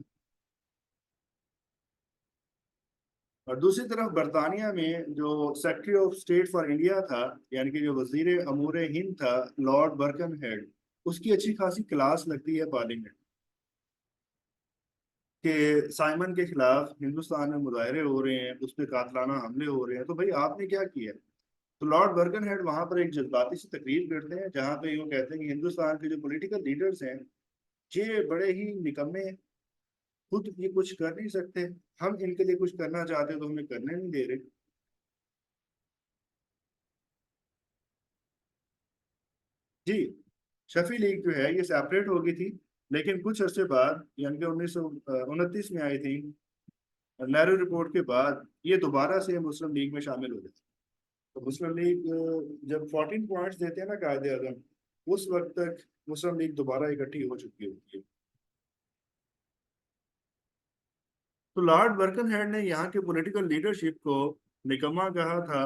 और दूसरी तरफ बरतानिया में जो secretary of state for India था, यानी कि जो वजीर अमूर हिंद था, लॉर्ड बर्कन हेड, उसकी अच्छी खासी क्लास लगती है पार्लियामेंट कि साइमन के खिलाफ हिंदुस्तान में मुजाहरे हो रहे हैं, उस पर कातलाना हमले हो रहे हैं, तो भाई आपने क्या किया। तो लॉर्ड बर्कन हेड वहां पर एक जज्बाती सी तकरीर करते हैं जहां पे यूँ कहते हैं कि हिंदुस्तान के जो पॉलिटिकल लीडर्स हैं ये बड़े ही निकम्मे हैं, खुद ये कुछ कर नहीं सकते, हम इनके लिए कुछ करना चाहते तो हमें करने नहीं दे रहे। जी, शफी लीग जो है ये सेपरेट हो गई थी, लेकिन कुछ अरसे बाद यानी कि 1929 में आई थी नेहरू रिपोर्ट के बाद, ये दोबारा से मुस्लिम लीग में शामिल हो गई। तो मुस्लिम लीग जब 14 पॉइंट्स देते हैं ना कायदे आजम, उस वक्त तक मुस्लिम लीग दोबारा इकट्ठी हो चुकी होती है। तो लॉर्ड बर्कन हेड ने यहाँ के पॉलिटिकल लीडरशिप को निकम्मा कहा था,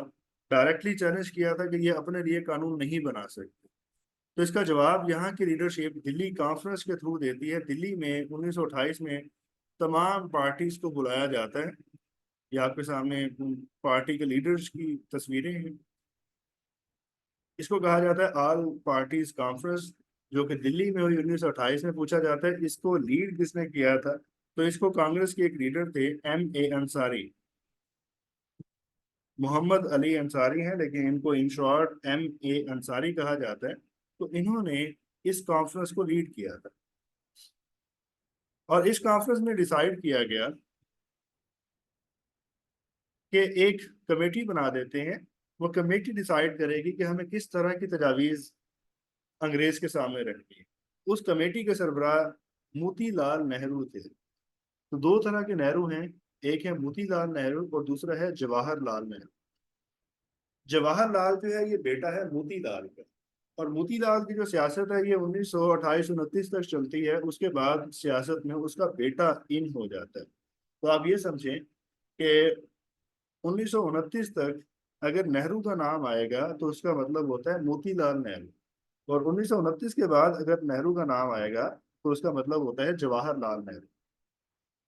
डायरेक्टली चैलेंज किया था कि ये अपने लिए कानून नहीं बना सकते। तो इसका जवाब यहाँ की लीडरशिप दिल्ली कॉन्फ्रेंस के थ्रू देती है। दिल्ली में 1928 में तमाम पार्टीज को बुलाया जाता है। ये आपके सामने पार्टी के लीडर्स की तस्वीरें हैं। इसको कहा जाता है ऑल पार्टीज कॉन्फ्रेंस, जो कि दिल्ली में हुई 1928 में। पूछा जाता है इसको लीड किसने किया था, तो इसको कांग्रेस के एक लीडर थे M A अंसारी, मोहम्मद अली अंसारी हैं लेकिन इनको in short M A Ansari कहा जाता है। तो इन्होंने इस कॉन्फ्रेंस को लीड किया था और इस कॉन्फ्रेंस में डिसाइड किया गया कि एक कमेटी बना देते हैं। वो कमेटी डिसाइड करेगी कि हमें किस तरह की तजावीज़ अंग्रेज के सामने रखनी है। उस कमेटी के सरबराह मोतीलाल नेहरू थे। तो दो तरह के नेहरू हैं, एक है मोतीलाल नेहरू और दूसरा है जवाहरलाल नेहरू। जवाहरलाल जो है ये बेटा है मोतीलाल का, और मोतीलाल की जो सियासत है ये 1928-29 तक चलती है। उसके बाद सियासत में उसका बेटा इन हो जाता है। तो आप ये समझें कि 1929 तक अगर नेहरू का नाम आएगा तो उसका मतलब होता है मोतीलाल नेहरू, और 1929 के बाद अगर नेहरू का नाम आएगा तो उसका मतलब होता है जवाहरलाल नेहरू।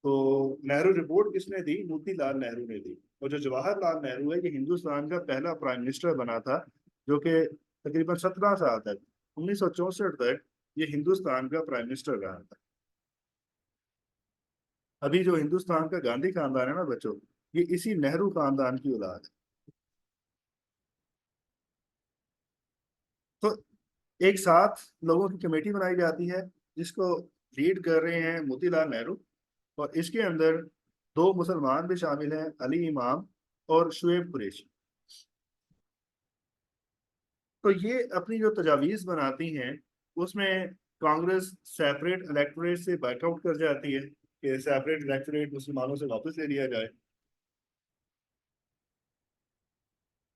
तो नेहरू रिपोर्ट किसने दी, मोतीलाल नेहरू ने दी। और जो जवाहरलाल नेहरू है ये हिंदुस्तान का पहला प्राइम मिनिस्टर बना था, जो कि तकरीबन 17 साल तक 1964 तक ये हिंदुस्तान का प्राइम मिनिस्टर रहा था। अभी जो हिंदुस्तान का गांधी खानदान है ना बच्चों, ये इसी नेहरू खानदान की औलाद है। तो एक साथ लोगों की कमेटी बनाई जाती है जिसको लीड कर रहे हैं मोतीलाल नेहरू, और इसके अंदर दो मुसलमान भी शामिल हैं, अली इमाम और शुएब कुरैशी। तो ये अपनी जो तजावीज़ बनाती हैं उसमें कांग्रेस सेपरेट इलेक्टोरेट से बैकआउट कर जाती है कि सेपरेट इलेक्टोरेट मुसलमानों से वापस ले लिया जाए।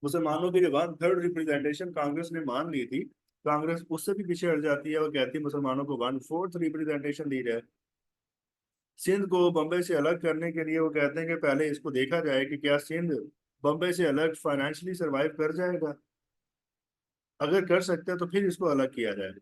मुसलमानों की जो 1/3 रिप्रेजेंटेशन कांग्रेस ने मान ली थी, कांग्रेस उससे भी पीछे हट जाती है और कहती है मुसलमानों को 1/4 रिप्रेजेंटेशन दी जाए। सिंध को बम्बई से अलग करने के लिए वो कहते हैं कि पहले इसको देखा जाए कि क्या सिंध बम्बई से अलग फाइनेंशियली सरवाइव कर जाएगा। अगर कर सकते हैं तो फिर इसको अलग किया जाए।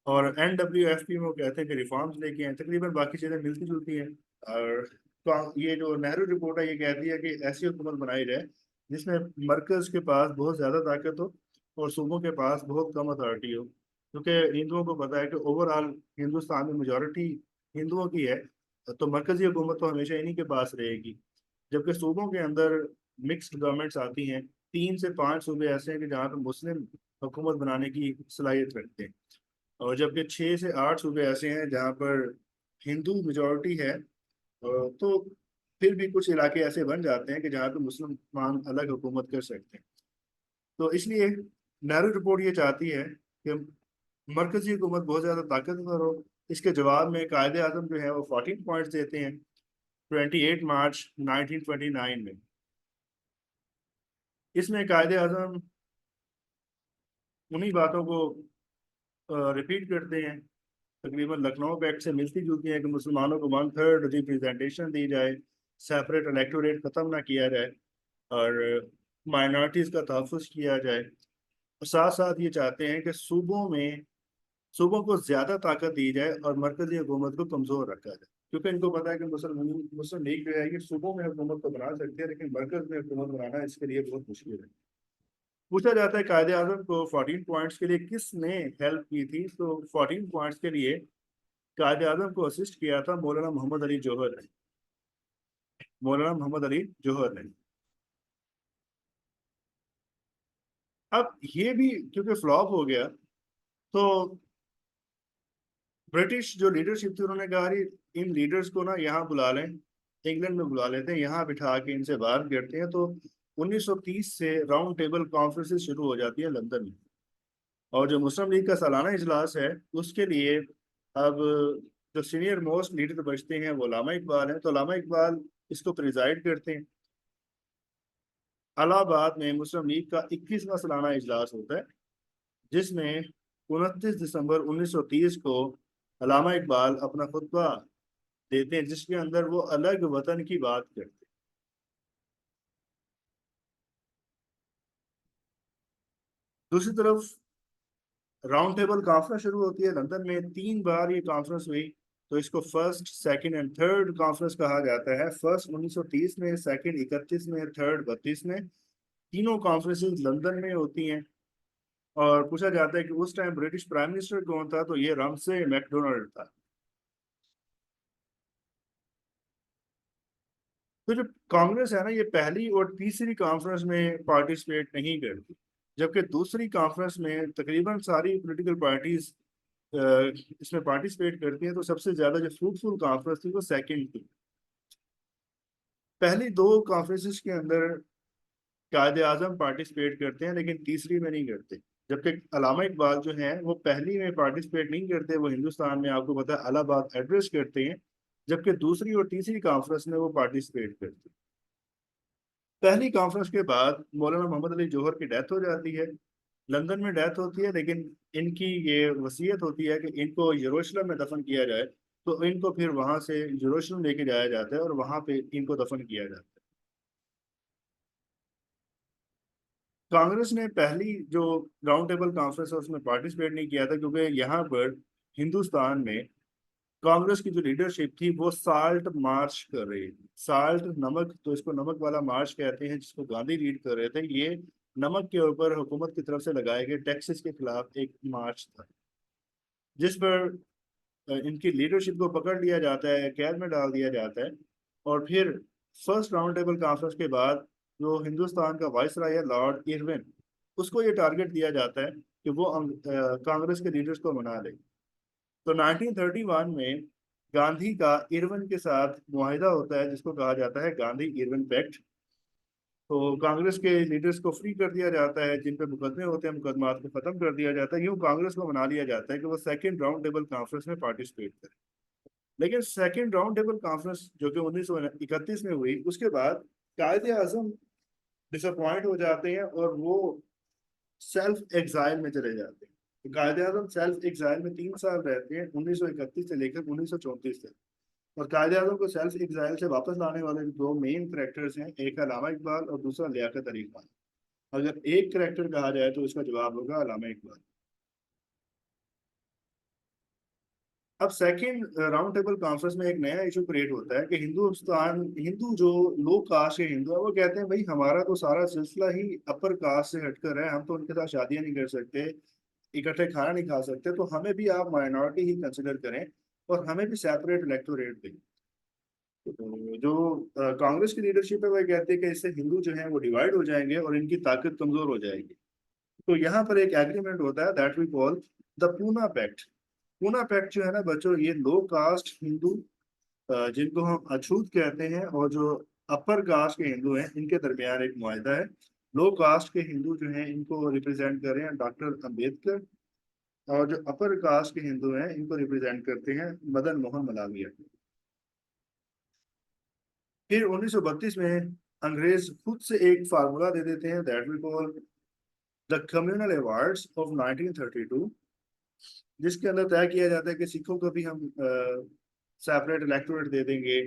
और NWFP में वो कहते हैं कि रिफॉर्म्स लेके आए, तकरीबन बाकी चीज़ें मिलती जुलती हैं। और तो ये जो नेहरू रिपोर्ट है ये कहती है कि ऐसी हुकूमत बनाई जाए जिसमें मरकज के पास बहुत ज़्यादा ताकत हो और सूबों के पास बहुत कम अथॉरिटी हो, क्योंकि हिंदुओं को पता है कि ओवरऑल हिंदुस्तान में मेजोरिटी हिंदुओं की है। तो मरकजी हुकूमत तो हमेशा इन्हीं के पास रहेगी, जबकि सूबों के अंदर मिक्स्ड गवर्नमेंट्स आती हैं। 3 से 5 सूबे ऐसे हैं कि जहाँ पर मुस्लिम हुकूमत बनाने की सलाहियत रखते हैं, और जबकि 6 से 8 सूबे ऐसे हैं जहाँ पर हिंदू मेजोरिटी है। तो फिर भी कुछ इलाके ऐसे बन जाते हैं कि जहाँ पे मुसलमान अलग हुकूमत कर सकते हैं। तो इसलिए नेहरू रिपोर्ट ये चाहती है कि मरकजी हुकूमत बहुत ज्यादा ताकतवर हो। इसके जवाब में कायदे आजम जो है वो 14 पॉइंट्स देते हैं 28 मार्च 1929 में। इसमें कायदे आजम उन्हीं बातों को रिपीट करते हैं, तकरीबन लखनऊ पैक्ट से मिलती जुलती है, कि मुसलमानों को 1/3 रिप्रेजेंटेशन दी जाए, सेपरेट इलेक्टोरेट खत्म ना किया जाए, और माइनॉरिटीज का तहफ़्फ़ुज़ किया जाए। और साथ साथ ये चाहते हैं कि सूबों को ज्यादा ताकत दी जाए और मरकजी हुकूमत को कमजोर रखा जाए, क्योंकि इनको पता है कि मुस्लिम लीग जो है ये सूबों में हुकूमत तो बना सकती है, लेकिन मरकज में हुकूमत बनाना इसके लिए बहुत मुश्किल है। पूछा जाता है कायदे आजम को 14 पॉइंट्स के लिए किसने हेल्प की थी, तो 14 पॉइंट्स के लिए कायदे आजम को असिस्ट किया था मौलाना मोहम्मद अली जौहर ने। मौलाना मोहम्मद अली जौहर ने। अब ये भी क्योंकि फ्लॉप हो गया, तो ब्रिटिश जो लीडरशिप थी उन्होंने कहा, "अरे, इन लीडर्स को ना यहाँ बुला लें, इंग्लैंड में बुला लेते हैं, यहाँ बिठा के इनसे बात करते हैं।" तो 1930 से राउंड टेबल कॉन्फ्रेंसेस शुरू हो जाती है लंदन में। और जो मुस्लिम लीग का सालाना इजलास है, उसके लिए अब जो सीनियर मोस्ट लीडर बचते हैं वो अल्लामा इकबाल हैं, तो अल्लामा इकबाल इसको प्रिजाइड करते हैं। इलाहाबाद में मुस्लिम लीग का 21वां सालाना इजलास होता है, जिसमें 29 दिसंबर 1930 को अल्लामा इकबाल अपना खुतबा देते हैं, जिसके अंदर वो अलग वतन की बात करते हैं। दूसरी तरफ राउंड टेबल कॉन्फ्रेंस शुरू होती है लंदन में, 3 बार ये कॉन्फ्रेंस हुई। तो इसको first, second and third conference कहा जाता है। फर्स्ट 1930 में, सेकंड 31 में, थर्ड 32 में। तीनों कॉन्फ्रेंसेस लंदन में होती हैं। और पूछा जाता है कि उस टाइम ब्रिटिश प्राइम मिनिस्टर कौन था, तो ये रमसे मैकडोनाल्ड था। तो जो कांग्रेस है ना, ये पहली और तीसरी कॉन्फ्रेंस में पार्टिसिपेट नहीं करती, जबकि दूसरी कॉन्फ्रेंस में तकरीबन सारी पॉलिटिकल पार्टीज इसमें पार्टिसिपेट करती हैं। तो सबसे ज्यादा जो फ्रूटफुल कॉन्फ्रेंस थी वो सेकंड थी। पहली दो कॉन्फ्रेंसेस के अंदर कायदे आजम पार्टिसिपेट करते हैं, लेकिन तीसरी में नहीं करते। जबकि अलामा इकबाल जो हैं वो पहली में पार्टिसिपेट नहीं करते, वो हिंदुस्तान में आपको पता है इलाहाबाद एड्रेस करते हैं। जबकि दूसरी और तीसरी कॉन्फ्रेंस में वो पार्टिसिपेट करते हैं। पहली कॉन्फ्रेंस के बाद मौलाना मोहम्मद अली जौहर की डेथ हो जाती है। लंदन में डेथ होती है, लेकिन इनकी ये वसीयत होती है कि इनको यरूशलेम में दफन किया जाए। तो इनको फिर वहां से यरूशलेम लेके जाया जाता है और वहां पे इनको दफन किया जाता है। कांग्रेस ने पहली जो राउंड टेबल कॉन्फ्रेंस है उसमें पार्टिसिपेट नहीं किया था, क्योंकि यहाँ पर हिंदुस्तान में कांग्रेस की जो लीडरशिप थी वो साल्ट मार्च कर रही थी। साल्ट, नमक, तो इसको नमक वाला मार्च कहते हैं, जिसको गांधी लीड कर रहे थे। ये नमक के ऊपर हुकूमत की तरफ से लगाए गए टैक्सेस के खिलाफ एक मार्च था, जिस पर इनकी लीडरशिप को पकड़ लिया जाता है, कैद में डाल दिया जाता है। और फिर फर्स्ट राउंड टेबल कॉन्फ्रेंस के बाद जो हिंदुस्तान का वाइसराय है लॉर्ड इरविन, उसको ये टारगेट दिया जाता है कि वो कांग्रेस के लीडर्स को मना ले। तो 1931 में गांधी का इरविन के साथ मुआहिदा होता है, जिसको कहा जाता है गांधी इरविन पैक्ट। तो कांग्रेस के लीडर्स को फ्री कर दिया जाता है, जिन पे मुकदमे होते हैं मुकदमात को खत्म कर दिया जाता है। यूं कांग्रेस को मना लिया जाता है कि वो सेकंड राउंड टेबल कॉन्फ्रेंस में पार्टिसिपेट करे। लेकिन सेकंड राउंड टेबल कॉन्फ्रेंस जो कि 1931 में हुई, उसके बाद कायदे आजम डिसअपॉइंट हो जाते हैं और वो सेल्फ एग्जाइल में चले जाते हैं। तो कायदे आजम सेल्फ एग्जाइल में 3 साल रहते हैं, 1931 से लेकर 1934 तक। और कायदे आजम को सेल्फ एग्जाइल से वापस लाने वाले दो मेन करेक्टर्स हैं, एक है अलामा इकबाल और दूसरा लियाकत अली खान। अगर एक करेक्टर कहा जाए तो इसका जवाब होगा अलामा इकबाल। अब सेकंड राउंड टेबल कॉन्फ्रेंस में एक नया इशू क्रिएट होता है कि हिंदू जो लो कास्ट के हिंदू है वो कहते हैं, भाई हमारा तो सारा सिलसिला ही अपर कास्ट से हटकर है, हम तो उनके साथ शादियां नहीं कर सकते, इकट्ठे खाना नहीं खा सकते, तो हमें भी आप माइनॉरिटी ही कंसिडर करें और हमें भी सेपरेट इलेक्टोरेट दें। तो जो कांग्रेस की लीडरशिप है वह कहती है कि इससे हिंदू जो है वो डिवाइड हो जाएंगे और इनकी ताकत कमजोर हो जाएगी। तो यहाँ पर एक एग्रीमेंट होता है that we call the Poona Pact. Poona Pact जो है ना बच्चों, ये लो कास्ट हिंदू जिनको हम अछूत कहते हैं और जो अपर कास्ट के हिंदू हैं, इनके दरमियान एक मुआहदा है। लो कास्ट के हिंदू जो हैं इनको रिप्रेजेंट कर रहे हैं डॉक्टर अंबेडकर, और जो अपर कास्ट के हिंदू हैं इनको रिप्रेजेंट करते हैं मदन मोहन मालवीय। फिर 1932 में अंग्रेज खुद से एक फार्मूला दे देते हैं, that we call the communal awards of 1932, जिसके अंदर तय किया जाता है कि सिखों को भी हम सेपरेट इलेक्टोरेट दे देंगे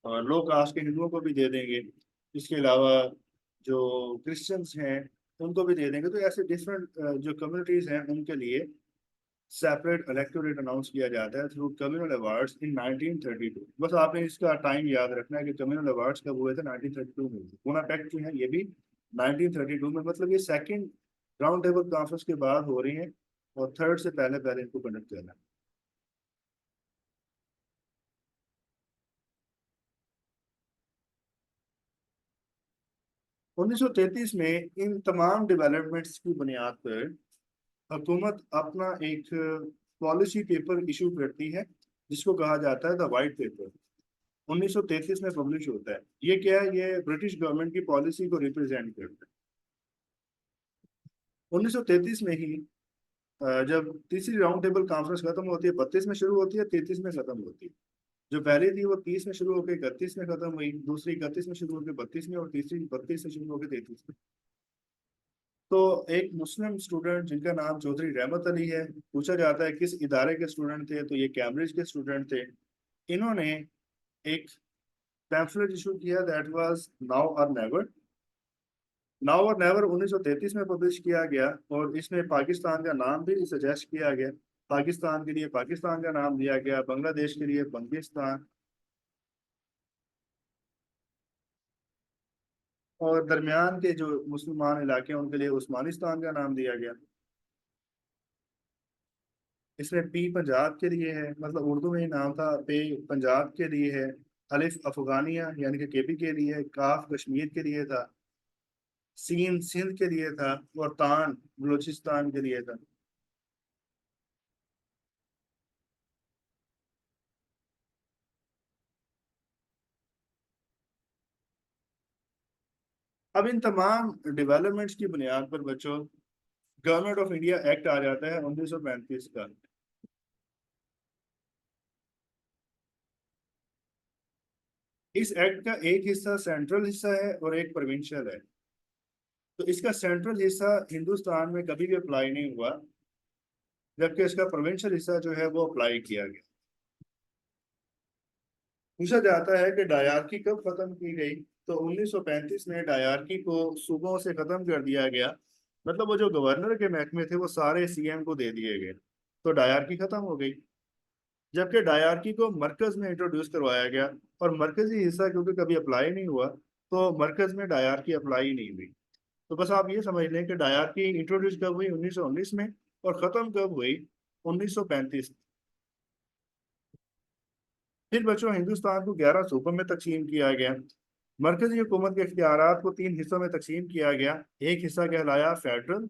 और लो कास्ट के हिंदुओं को भी दे देंगे, इसके अलावा जो क्रिश्चियंस हैं उनको भी दे देंगे। तो ऐसे डिफरेंट जो कम्युनिटीज हैं उनके लिए सेपरेट इलेक्टोरेट अनाउंस किया जाता है थ्रू कम्युनल अवार्ड्स इन 1932। बस आपने इसका टाइम याद रखना है कि कम्युनल अवार्ड्स कब हुए थे, 1932 में हुए। पूना पैक्ट जो है ये भी 1932 में, मतलब ये सेकंड राउंड टेबल कॉन्फ्रेंस के बाद हो रही है और थर्ड से पहले पहले इनको कंडक्ट करना है। 1933 में इन तमाम डेवलपमेंट्स की बुनियाद पर हुकूमत अपना एक पॉलिसी पेपर इशू करती है, जिसको कहा जाता है द वाइट पेपर। 1933 में पब्लिश होता है। ये क्या है, ये ब्रिटिश गवर्नमेंट की पॉलिसी को रिप्रेजेंट करता है। 1933 में ही जब तीसरी राउंड टेबल कॉन्फ्रेंस खत्म होती है, 32 में शुरू होती है, 33 में खत्म होती है। जो पहली थी वो 30 में शुरू होकर 31 में खत्म हुई, दूसरी 31 में शुरू होकर 32 में, और तीसरी 32 से शुरू होकर 33 में। तो एक मुस्लिम स्टूडेंट जिनका नाम चौधरी रहमत अली है, पूछा जाता है किस इदारे के स्टूडेंट थे, तो ये कैम्ब्रिज के स्टूडेंट थे। इन्होंने एक पैम्फलेट इशू किया, दैट वाज नाउ और नेवर। नाउ और नेवर 1933 में पब्लिश किया गया, और इसमें पाकिस्तान का नाम भी सजेस्ट किया गया। पाकिस्तान के लिए पाकिस्तान का नाम दिया गया, बांग्लादेश के लिए बंगिस्तान, और दरमियान के जो मुसलमान इलाके हैं उनके लिए उस्मानिस्तान का नाम दिया गया। इसमें पी पंजाब के लिए है, मतलब उर्दू में ही नाम था, पे पंजाब के लिए है, अलिफ अफगानिया यानी कि केपी के लिए है, काफ कश्मीर के लिए था, सीन सिंध के लिए था, और तान बलूचिस्तान के लिए था। अब इन तमाम डेवलपमेंट्स की बुनियाद पर बच्चों गवर्नमेंट ऑफ इंडिया एक्ट आ जाता है 1935 का। इस एक्ट का एक हिस्सा सेंट्रल हिस्सा है और एक प्रोविंशियल है। तो इसका सेंट्रल हिस्सा हिंदुस्तान में कभी भी अप्लाई नहीं हुआ, जबकि इसका प्रोविंशियल हिस्सा जो है वो अप्लाई किया गया। पूछा जाता है कि डायरकी कब खत्म की गई, तो 1935 में डायरकी को सूबों से खत्म कर दिया गया। मतलब वो जो गवर्नर के महकमे थे वो सारे सीएम को दे दिए गए, तो डायरकी खत्म हो गई। जबकि डायरकी को मरकज में इंट्रोड्यूस करवाया गया, और मरकजी हिस्सा क्योंकि कभी अप्लाई नहीं हुआ, तो मरकज में डायरकी अप्लाई नहीं हुई। तो बस आप ये समझ लें कि डायरकी इंट्रोड्यूस कब हुई, 1919 में, और खत्म कब हुई, 1935। फिर बच्चों हिंदुस्तान को 11 सूबों में तकसीम किया गया। मरकजी हुकूमत के इख्तियारात को 3 हिस्सों में तकसीम किया गया। एक हिस्सा कहलाया फेडरल,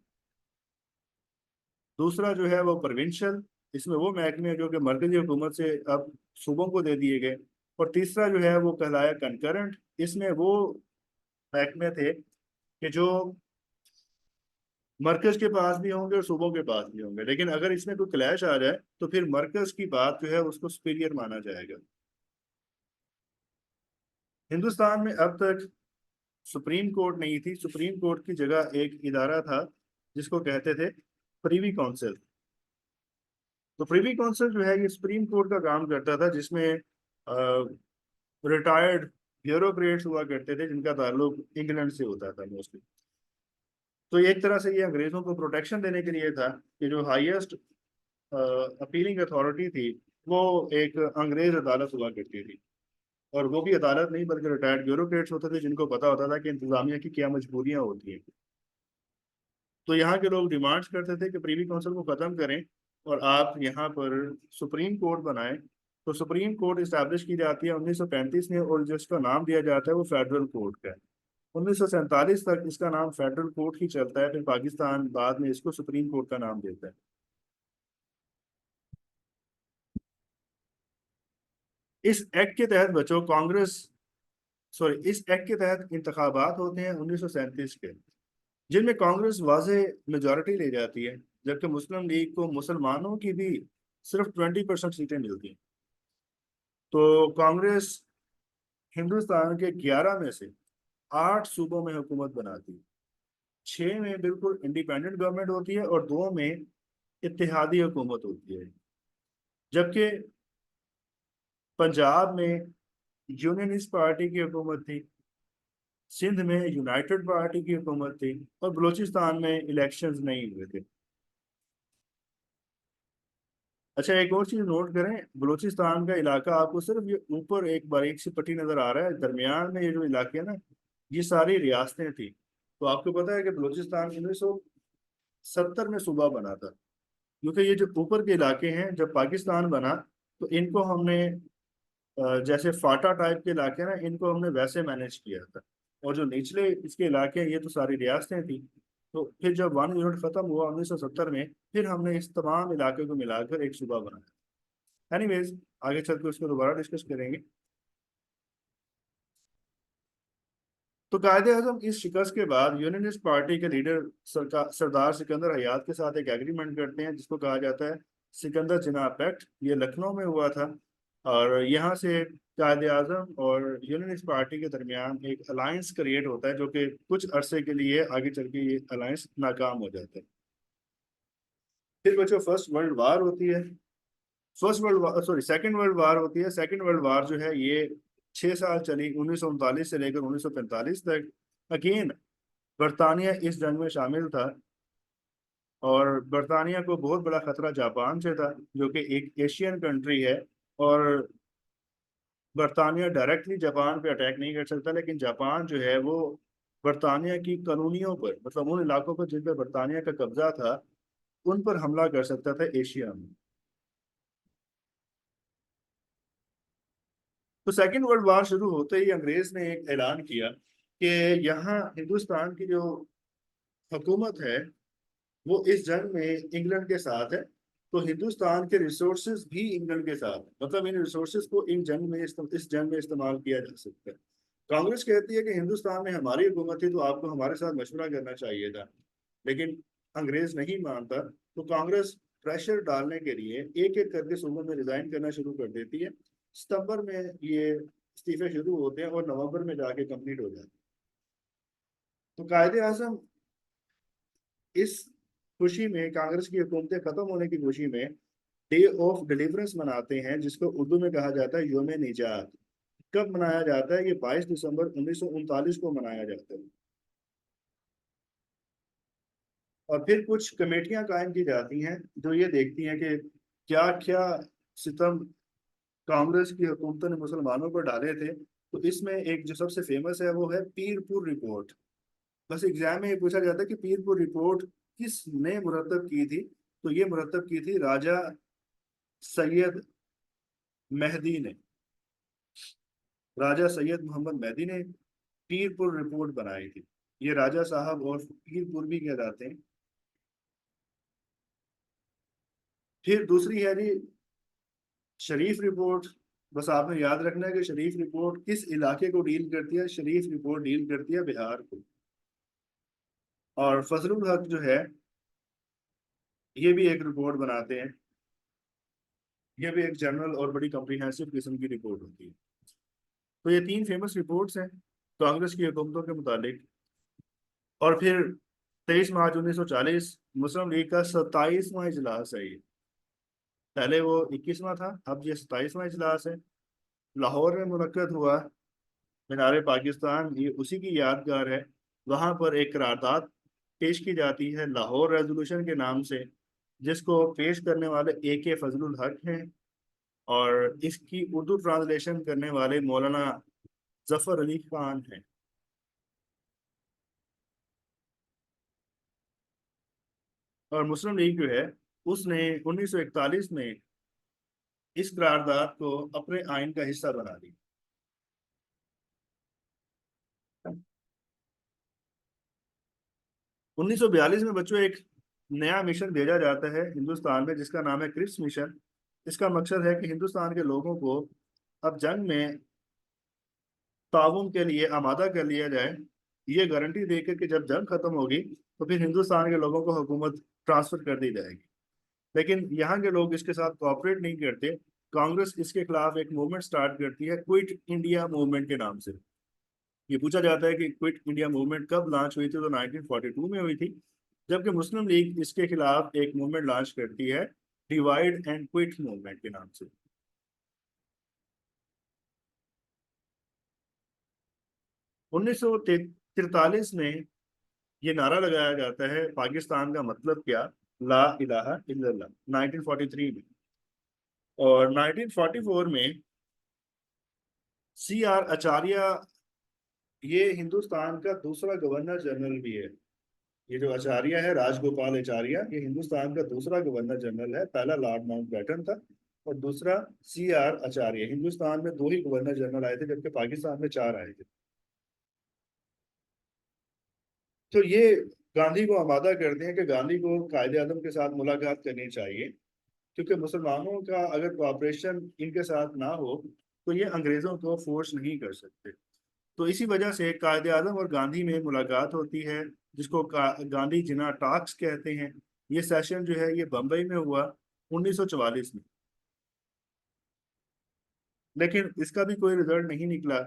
दूसरा जो है वो प्रोविंशियल, इसमें वो महकमे जो कि मरकजी हुकूमत से अब सूबों को दे दिए गए, और तीसरा जो है वो कहलाया कंकरेंट, इसमें वो महकमे थे कि जो मरकज के पास भी होंगे और सूबों के पास भी होंगे, लेकिन अगर इसमें कोई क्लैश आ जाए तो फिर मरकज की बात जो है उसको सुपीरियर माना जाएगा। हिंदुस्तान में अब तक सुप्रीम कोर्ट नहीं थी। सुप्रीम कोर्ट की जगह एक इदारा था जिसको कहते थे प्रीवी काउंसिल। तो प्रीवी काउंसिल जो है ये सुप्रीम कोर्ट का काम करता था, जिसमें रिटायर्ड ब्यूरोक्रेट्स हुआ करते थे जिनका ताल्लुक इंग्लैंड से होता था मोस्टली। तो एक तरह से ये अंग्रेजों को प्रोटेक्शन देने के लिए था कि जो हाईएस्ट अपीलिंग अथॉरिटी थी वो एक अंग्रेज अदालत हुआ करती थी। और वो भी अदालत नहीं बल्कि रिटायर्ड ब्यूरोक्रेट्स होते थे जिनको पता होता था कि इंतजामिया की क्या मजबूरियां होती हैं। तो यहाँ के लोग डिमांड्स करते थे कि प्रीवी काउंसिल को खत्म करें और आप यहाँ पर सुप्रीम कोर्ट बनाएं। तो सुप्रीम कोर्ट इस्टेब्लिश की जाती है 1935 में, और जिसका नाम दिया जाता है वो फेडरल कोर्ट का है। 1947 तक इसका नाम फेडरल कोर्ट ही चलता है, फिर पाकिस्तान बाद में इसको सुप्रीम कोर्ट का नाम देता है। इस एक्ट के तहत बच्चों कांग्रेस, सॉरी, इस एक्ट के तहत इंतखाबात होते हैं 1937 के। जिनमें कांग्रेस वाजे मेजोरिटी ले जाती है, जबकि मुस्लिम लीग को मुसलमानों की भी सिर्फ 20% सीटें मिलती हैं। तो कांग्रेस हिंदुस्तान के 11 में से 8 सूबों में हुकूमत बनाती है। 6 में बिल्कुल इंडिपेंडेंट गवर्नमेंट होती है और 2 में इत्तेहादी हुकूमत होती है। जबकि पंजाब में यूनियनिस्ट पार्टी की हुकूमत थी, सिंध में यूनाइटेड पार्टी की हुकूमत थी, और बलूचिस्तान में इलेक्शंस नहीं हुए थे। अच्छा, एक और चीज नोट करें, बलूचिस्तान का इलाका आपको सिर्फ ये ऊपर एक बारीक सी पट्टी नजर आ रहा है, दरमियान में ये जो इलाके हैं ना, ये सारी रियासतें थी। तो आपको पता है कि बलूचिस्तान 1970 में सूबा बना था, क्योंकि ये जो ऊपर के इलाके हैं जब पाकिस्तान बना तो इनको हमने जैसे फाटा टाइप के इलाके ना, इनको हमने वैसे मैनेज किया था। और जो निचले इसके इलाके हैं ये तो सारी रियासतें थी। तो फिर जब वन यूनिट खत्म हुआ 1970 में, फिर हमने इस तमाम इलाके को मिलाकर एक सूबा बनाया। एनीवेज, आगे चल के उसको दोबारा डिस्कस करेंगे। तो कायदे आजम इस शिकस्त के बाद यूनियनिस्ट पार्टी के लीडर सरदार सिकंदर हयात के साथ एक एग्रीमेंट करते हैं, जिसको कहा जाता है सिकंदर जिना पैक्ट। ये लखनऊ में हुआ था, और यहाँ से कायदे आजम और यूनियनिस्ट पार्टी के दरमियान एक अलायंस क्रिएट होता है, जो कि कुछ अरसे के लिए आगे चल के ये अलायंस नाकाम हो जाता है। फिर बच्चों फर्स्ट वर्ल्ड वार होती है। First world war, sorry, second world war होती है। सेकंड वर्ल्ड वार जो है ये 6 साल चली, 1939 से लेकर 1945 तक। अगेन बरतानिया इस जंग में शामिल था, और बरतानिया को बहुत बड़ा खतरा जापान से था, जो कि एक एशियन कंट्री है। और बरतानिया डायरेक्टली जापान पे अटैक नहीं कर सकता, लेकिन जापान जो है वो बरतानिया की कॉलोनियों पर, मतलब उन इलाकों पर जिन पर बरतानिया का कब्जा था, उन पर हमला कर सकता था एशिया में। तो सेकेंड वर्ल्ड वार शुरू होते ही अंग्रेज ने एक ऐलान किया कि यहाँ हिंदुस्तान की जो हुकूमत है वो इस जंग में इंग्लैंड के साथ है, तो हिंदुस्तान के रिसोर्सेज भी इंग्लैंड के साथ है। मतलब इन रिसोर्सेज को इन जंग में इस जंग में इस्तेमाल किया जा सकता है। कांग्रेस कहती है कि हिंदुस्तान में हमारी हुकूमत थी तो आपको हमारे साथ मशवरा करना चाहिए था, लेकिन अंग्रेज नहीं मानता। तो कांग्रेस प्रेशर डालने के लिए एक एक करके सूबों में रिजाइन करना शुरू कर देती है। सितंबर में ये इस्तीफे शुरू होते हैं और नवंबर में जाके कंप्लीट हो जाते हैं। तो कायदे आजम इस खुशी में, कांग्रेस की हुकूमतें खत्म होने की खुशी में, डे ऑफ डिलीवरेंस मनाते हैं, जिसको उर्दू में कहा जाता है योम निजात। कब मनाया जाता है? ये 22 दिसंबर 1939 को मनाया जाता है। और फिर कुछ कमेटियां कायम की जाती हैं जो ये देखती हैं कि क्या क्या सितम कांग्रेस की हुकूमतों ने मुसलमानों पर डाले थे। तो इसमें एक जो सबसे फेमस है वो है पीरपुर रिपोर्ट। बस एग्जाम में ये पूछा जाता है कि पीरपुर रिपोर्ट किसने मुरतब की थी। तो ये मुरतब की थी राजा सैयद मेहदी ने। राजा सैयद मोहम्मद मेहदी ने पीरपुर रिपोर्ट बनाई थी। ये राजा साहब और पीरपुर भी कहलाते हैं। फिर दूसरी है जी शरीफ रिपोर्ट। बस आपने याद रखना है कि शरीफ रिपोर्ट किस इलाके को डील करती है। शरीफ रिपोर्ट डील करती है बिहार को। और फजलुल हक जो है ये भी एक रिपोर्ट बनाते हैं। ये भी एक जनरल और बड़ी कम्प्रीहेंसिव किस्म की रिपोर्ट होती है। तो ये 3 फेमस रिपोर्ट्स हैं कांग्रेस की हुकूमतों के मुतालिक। और फिर 23 मार्च 1940 मुस्लिम लीग का 27वां इजलास है ये। पहले वो 21वां था, अब ये 27वां इजलास है। लाहौर में मुनक्कद हुआ। मीनार पाकिस्तान ये उसी की यादगार है। वहां पर एक करारदाद पेश की जाती है लाहौर रेजोल्यूशन के नाम से, जिसको पेश करने वाले ए के फजलुल हक हैं, और इसकी उर्दू ट्रांसलेशन करने वाले मौलाना जफर अली खान हैं। और मुस्लिम लीग जो है उसने 1941 में इस करारदाद को अपने आइन का हिस्सा बना दिया। 1942 में बच्चों एक नया मिशन भेजा जाता है हिंदुस्तान में, जिसका नाम है क्रिप्स मिशन। इसका मकसद है कि हिंदुस्तान के लोगों को अब जंग में ताउन के लिए आमादा कर लिया जाए। ये गारंटी देकर कि जब जंग खत्म होगी तो फिर हिंदुस्तान के लोगों को हुकूमत ट्रांसफर कर दी जाएगी। लेकिन यहाँ के लोग इसके साथ कोऑपरेट नहीं करते। कांग्रेस इसके खिलाफ एक मूवमेंट स्टार्ट करती है, क्विट इंडिया मूवमेंट के नाम से। ये पूछा जाता है कि क्विट इंडिया मूवमेंट कब लॉन्च हुई थी, तो 1942 में हुई थी। जबकि मुस्लिम लीग इसके खिलाफ एक मूवमेंट लॉन्च करती है, डिवाइड एंड क्विट मूवमेंट के नाम से। 1943 में ये नारा लगाया जाता है, पाकिस्तान का मतलब क्या, ला इलाहा इल्लल्लाह, 1943 में। और 1944 में सी आर आचार्य, ये हिंदुस्तान का दूसरा गवर्नर जनरल भी है। ये जो आचार्य है, राजगोपाल आचार्य, ये हिंदुस्तान का दूसरा गवर्नर जनरल है। पहला लॉर्ड माउंटबेटन था और दूसरा सी आर आचार्य। हिंदुस्तान में दो ही गवर्नर जनरल आए थे, जबकि पाकिस्तान में चार आए थे। तो ये गांधी को आमादा करते हैं कि गांधी को कायदे आजम के साथ मुलाकात करनी चाहिए, क्योंकि मुसलमानों का अगर कोऑपरेशन इनके साथ ना हो तो ये अंग्रेजों को फोर्स नहीं कर सकते। तो इसी वजह से कायदे आजम और गांधी में मुलाकात होती है, जिसको गांधी जिना टॉक्स कहते हैं। ये सेशन जो है ये बम्बई में हुआ 1944 में। लेकिन इसका भी कोई रिजल्ट नहीं निकला।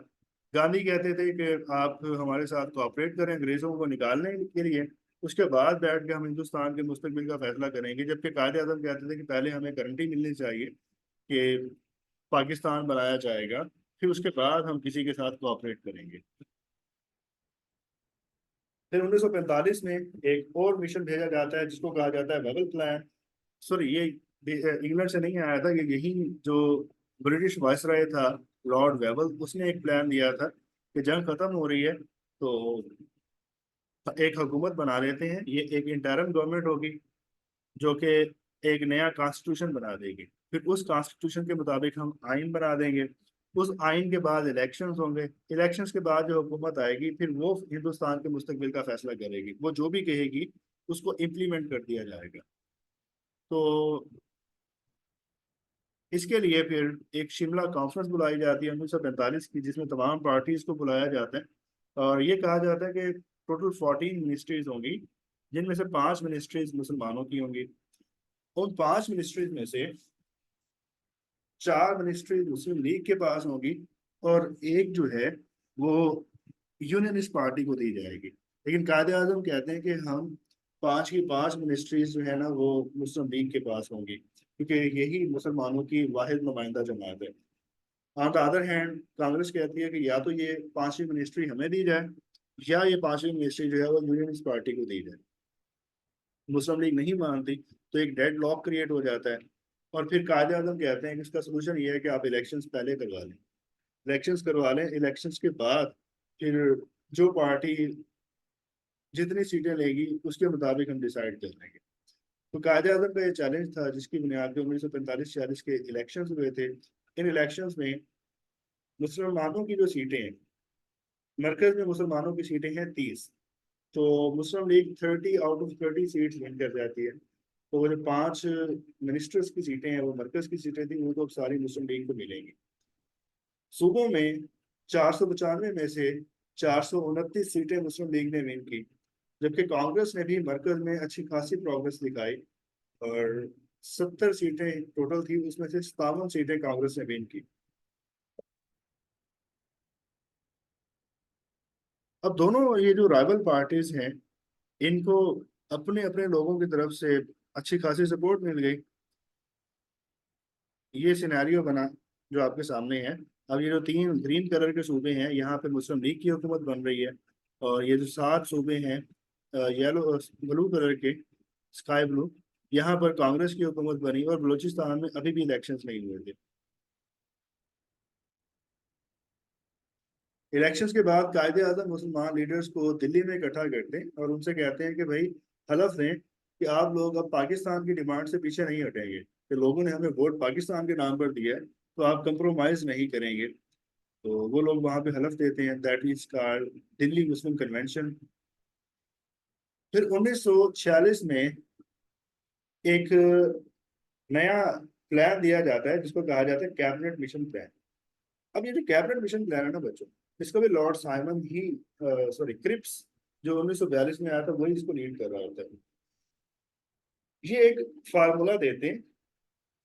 गांधी कहते थे कि आप हमारे साथ कोऑपरेट करें अंग्रेजों को निकालने के लिए, उसके बाद बैठ के हम हिंदुस्तान के मुस्तकबिल का फैसला करेंगे। जबकि कायदे आजम कहते थे कि पहले हमें गारंटी मिलनी चाहिए कि पाकिस्तान बनाया जाएगा, फिर उसके बाद हम किसी के साथ कोऑपरेट करेंगे। फिर 1945 में एक और मिशन भेजा जाता है, जिसको कहा जाता है वेबल प्लान। सॉरी, ये इंग्लैंड से नहीं आया था, ये यही जो ब्रिटिश वायसराय था, लॉर्ड वेबल, उसने एक प्लान दिया था कि जंग खत्म हो रही है तो एक हुकूमत बना लेते हैं। ये एक इंटरम गवर्नमेंट होगी जो कि एक नया कॉन्स्टिट्यूशन बना देगी। फिर उस कॉन्स्टिट्यूशन के मुताबिक हम आइन बना देंगे। उस आइन के बाद इलेक्शंस होंगे। इलेक्शंस के बाद जो हुकूमत आएगी फिर वो हिंदुस्तान के मुस्तकबिल का फैसला करेगी। वो जो भी कहेगी उसको इम्प्लीमेंट कर दिया जाएगा। तो इसके लिए फिर एक शिमला कॉन्फ्रेंस बुलाई जाती है 1945 की, जिसमें तमाम पार्टीज को बुलाया जाता है। और ये कहा जाता है कि टोटल 14 मिनिस्ट्रीज होंगी, जिनमें से 5 मिनिस्ट्रीज मुसलमानों की होंगी। उन 5 मिनिस्ट्रीज में से 4 मिनिस्ट्री मुस्लिम लीग के पास होगी और एक जो है वो यूनियनिस्ट पार्टी को दी जाएगी। लेकिन कायदे आजम कहते हैं कि हम 5 की 5 मिनिस्ट्रीज जो है ना वो मुस्लिम लीग के पास होंगी, क्योंकि यही मुसलमानों की वाहिद नुमाइंदा जमात है। On the other hand Congress कहती है कि या तो ये 5वीं मिनिस्ट्री हमें दी जाए, या ये 5वीं मिनिस्ट्री जो है वो यूनियनिस्ट पार्टी को दी जाए। मुस्लिम लीग नहीं मानती, तो एक डेड लॉक क्रिएट हो जाता है। और फिर कायदे आजम कहते हैं कि इसका सोल्यूशन ये है कि आप इलेक्शंस पहले करवा लें। इलेक्शंस करवा लें, इलेक्शंस के बाद फिर जो पार्टी जितनी सीटें लेगी उसके मुताबिक हम डिसाइड कर लेंगे। तो कायदे आजम का ये चैलेंज था, जिसकी बुनियाद पे 1945-46 के इलेक्शंस हुए थे। इन इलेक्शंस में मुसलमानों की जो सीटें हैं, मरकज में मुसलमानों की सीटें हैं 30। तो Muslim League 30 out of 30 seats win कर जाती है। तो वो जो 5 मिनिस्टर्स की सीटें हैं, वो मरकज की सीटें थी, वो तो अब सारी मुस्लिम लीग को मिलेंगी। सूबों में 495 में से 429 सीटें मुस्लिम लीग ने विन की। जबकि कांग्रेस ने भी मरकज में अच्छी खासी प्रोग्रेस दिखाई और 70 सीटें टोटल थी, उसमें से 57 सीटें कांग्रेस ने विन की। अब दोनों ये जो राइवल पार्टीज हैं, इनको अपने अपने लोगों की तरफ से अच्छी खासी सपोर्ट मिल गई। ये सिनेरियो बना जो आपके सामने है। अब ये जो 3 ग्रीन कलर के सूबे हैं, यहाँ पे मुस्लिम लीग की हुकूमत बन रही है। और ये जो 7 सूबे हैं येलो ब्लू कलर के, स्काई ब्लू, यहाँ पर कांग्रेस की हुकूमत बनी। और बलूचिस्तान में अभी भी इलेक्शंस नहीं हुए थे। इलेक्शंस के बाद कायदे आजम मुसलमान लीडर्स को दिल्ली में इकट्ठा करते हैं और उनसे कहते हैं कि भाई हलफ दें कि आप लोग अब पाकिस्तान की डिमांड से पीछे नहीं हटेंगे, कि लोगों ने हमें वोट पाकिस्तान के नाम पर दिया है, तो आप कंप्रोमाइज नहीं करेंगे। तो वो लोग वहां पे हलफ देते हैं, that is called Delhi Muslim convention. फिर 1946 में एक नया प्लान दिया जाता है, जिसको कहा जाता है कैबिनेट मिशन प्लान। अब ये जो कैबिनेट मिशन प्लान है ना बच्चों, इसको भी लॉर्ड साइमन ही, सॉरी क्रिप्स, जो 1942 में आया था, वही इसको लीड कर रहा होता है। ये एक फार्मूला देते हैं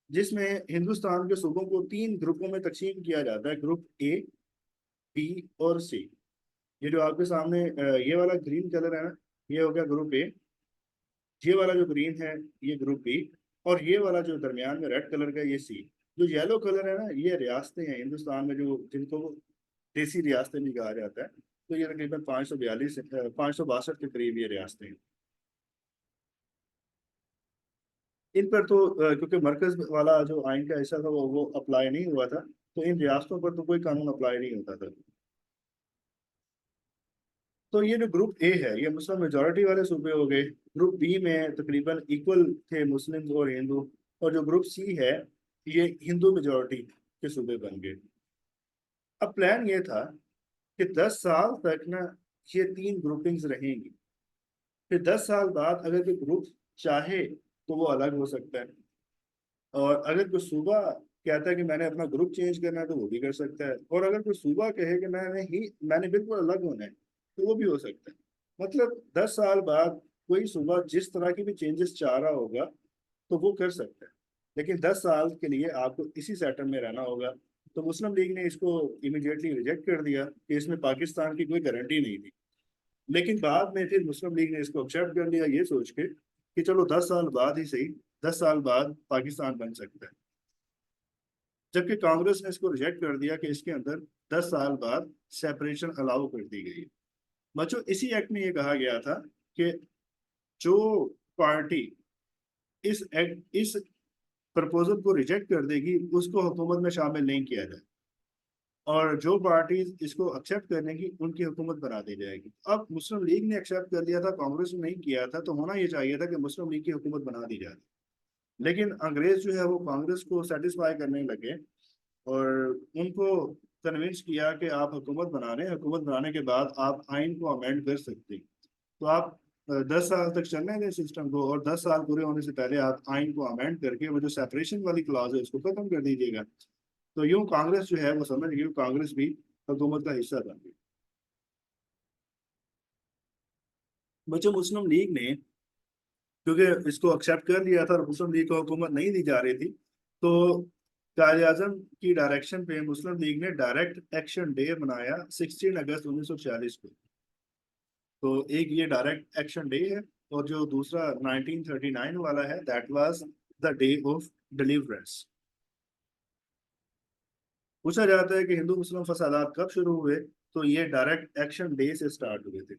जिसमें हिंदुस्तान के सूबों को तीन ग्रुपों में तकसीम किया जाता है, ग्रुप ए, बी और सी। ये जो आपके सामने ये वाला ग्रीन कलर है ना, ये हो गया ग्रुप ए। ये वाला जो ग्रीन है, ये ग्रुप बी। और ये वाला जो दरमियान में रेड कलर का, ये सी। जो येलो कलर है ना, ये रियासतें हैं हिंदुस्तान में, जो जिनको देसी रियासतें भी कहा जाता है। तो ये तकरीबन 542, 562 के करीब ये रियासतें हैं। इन पर तो क्योंकि मरकज वाला जो आइन का हिस्सा था वो अप्लाई नहीं हुआ था, तो इन रियासतों पर तो कोई कानून अप्लाई नहीं होता था। तो ये जो ग्रुप ए है, ये मुस्लिम मेजोरिटी वाले सूबे हो गए। ग्रुप बी में तकरीबन इक्वल थे मुस्लिम और हिंदू। और जो ग्रुप सी है, ये हिंदू मेजोरिटी के सूबे बन गए। अब प्लान ये था कि 10 साल तक ना ये तीन ग्रुपिंग्स रहेंगी। फिर 10 साल बाद अगर कोई ग्रुप चाहे तो वो अलग हो सकता है। और अगर कोई सूबा कहता है कि मैंने अपना ग्रुप चेंज करना है, तो वो भी कर सकता है। और अगर कोई सूबा कहे कि मैंने बिल्कुल अलग होना है, तो वो भी हो सकता है। मतलब 10 साल बाद कोई सूबा जिस तरह की भी चेंजेस चाह रहा होगा तो वो कर सकता है। लेकिन 10 साल के लिए आपको इसी सेटल में रहना होगा। तो मुस्लिम लीग ने इसको इमीडिएटली रिजेक्ट कर दिया कि इसमें पाकिस्तान की कोई गारंटी नहीं थी। लेकिन बाद में फिर मुस्लिम लीग ने इसको एक्सेप्ट कर लिया, ये सोच के कि चलो 10 साल बाद ही सही, 10 साल बाद पाकिस्तान बन सकता है। जबकि कांग्रेस ने इसको रिजेक्ट कर दिया कि इसके अंदर 10 साल बाद सेपरेशन अलाउ कर दी गई है। बच्चों, इसी एक्ट में ये कहा गया था कि जो पार्टी इस प्रपोजल को रिजेक्ट कर देगी, उसको हुकूमत में शामिल नहीं किया जाए। और जो पार्टीज इसको एक्सेप्ट करेंगी, उनकी हुकूमत बना दी जाएगी। अब मुस्लिम लीग ने एक्सेप्ट कर लिया था, कांग्रेस ने नहीं किया था, तो होना ये चाहिए था कि मुस्लिम लीग की हुकूमत बना दी जाए। लेकिन अंग्रेज जो है वो कांग्रेस को सेटिस्फाई करने लगे और उनको कन्विंस किया कि आप हुकूमत बना रहे हैं, हुकूमत बनाने के बाद आप आइन को अमेंड कर सकते हैं। तो आप 10 साल तक चलने दें सिस्टम को, और 10 साल पूरे होने से पहले आप आइन को अमेंड करके वो जो सेपरेशन वाली क्लॉज है उसको खत्म कर दीजिएगा। तो यूं कांग्रेस जो है वो समझ गई, कांग्रेस भी हुकूमत का हिस्सा बन गई। बच्चों, मुस्लिम लीग ने क्योंकि इसको एक्सेप्ट कर लिया था और मुस्लिम लीग को हुकूमत नहीं दी जा रही थी, तो कायद आजम की डायरेक्शन पे मुस्लिम लीग ने डायरेक्ट एक्शन डे मनाया 16 अगस्त 1946 को। तो एक ये डायरेक्ट एक्शन डे है। और जो दूसरा 1939 वाला है, that was the day of deliverance. पूछा जाता है कि हिंदू मुस्लिम फसादात कब शुरू हुए, तो ये डायरेक्ट एक्शन डे से स्टार्ट हुए थे।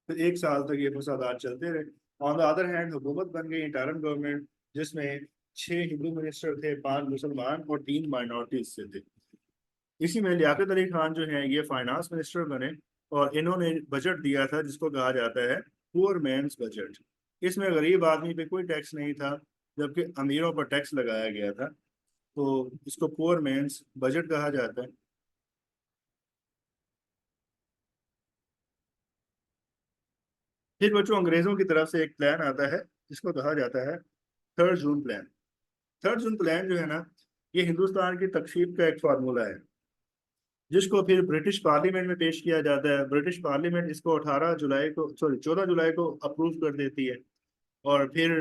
फिर 1 साल तक ये फसादात चलते रहे। ऑन द अदर हैंड हुकूमत बन गई इंटरिम गवर्नमेंट, जिसमें 6 हिंदू मिनिस्टर थे, 5 मुसलमान और 3 माइनॉरिटीज से थे। इसी में लियाकत अली खान जो है ये फाइनेंस मिनिस्टर बने। और इन्होंने बजट दिया था जिसको कहा जाता है पुअर मैन्स बजट। इसमें गरीब आदमी पे कोई टैक्स नहीं था, जबकि अमीरों पर टैक्स लगाया गया था। तो इसको पुअर मैन्स बजट कहा जाता है। फिर बच्चों, अंग्रेजों की तरफ से एक प्लान आता है जिसको कहा जाता है 3rd जून प्लान। 3rd जून प्लान जो है ना, ये हिंदुस्तान की तकसीम का एक फार्मूला है, जिसको फिर ब्रिटिश पार्लियामेंट में पेश किया जाता है। ब्रिटिश पार्लियामेंट इसको 18 जुलाई को, सॉरी 14 जुलाई को अप्रूव कर देती है। और फिर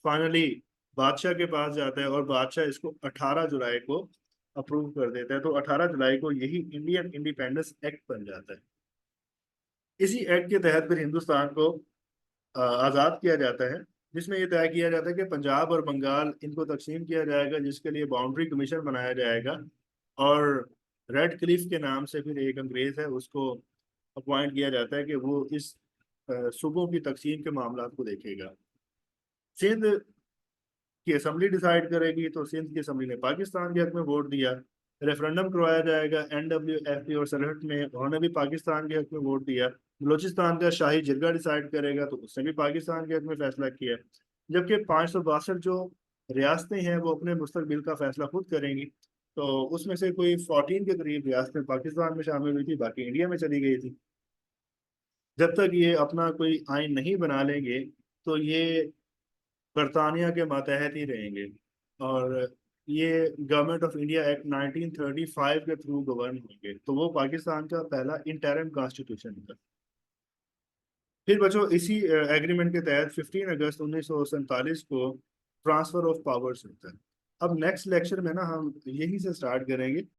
फाइनली बादशाह के पास जाता है और बादशाह इसको 18 जुलाई को अप्रूव कर देता है। तो 18 जुलाई को यही इंडियन इंडिपेंडेंस एक्ट बन जाता है। इसी एक्ट के तहत फिर हिंदुस्तान को आज़ाद किया जाता है, जिसमें यह तय किया जाता है कि पंजाब और बंगाल इनको तकसीम किया जाएगा, जिसके लिए बाउंड्री कमीशन बनाया जाएगा। और रेड क्लिफ के नाम से फिर एक अंग्रेज है, उसको अपॉइंट किया जाता है कि वो इस सूबों की तकसीम के मामला को देखेगा। सिंध की असम्बली डिसाइड करेगी, तो सिंध की असम्बली ने पाकिस्तान के हक में वोट दिया। रेफरेंडम करवाया जाएगा NWFP और सरहद में, उन्होंने भी पाकिस्तान के हक में वोट दिया। बलोचिस्तान का शाही जिरगा डिसाइड करेगा, तो उसने भी पाकिस्तान के हक में फैसला किया। जबकि 562 जो रियासतें हैं वो अपने मुस्तकबिल का फैसला खुद करेंगी। तो उसमें से कोई 14 के करीब रियासतें पाकिस्तान में शामिल हुई थी, बाकी इंडिया में चली गई थी। जब तक ये अपना कोई आइन नहीं बना लेंगे, तो ये बरतानिया के मातहत ही रहेंगे। और ये गवर्नमेंट ऑफ इंडिया एक्ट 1935 के थ्रू गवर्न होंगे, तो वो पाकिस्तान का पहला इंटरिम कॉन्स्टिट्यूशन था। फिर बच्चों इसी एग्रीमेंट के तहत 15 अगस्त 1947 को ट्रांसफर ऑफ पावर्स होता है। अब नेक्स्ट लेक्चर में ना हम यहीं से स्टार्ट करेंगे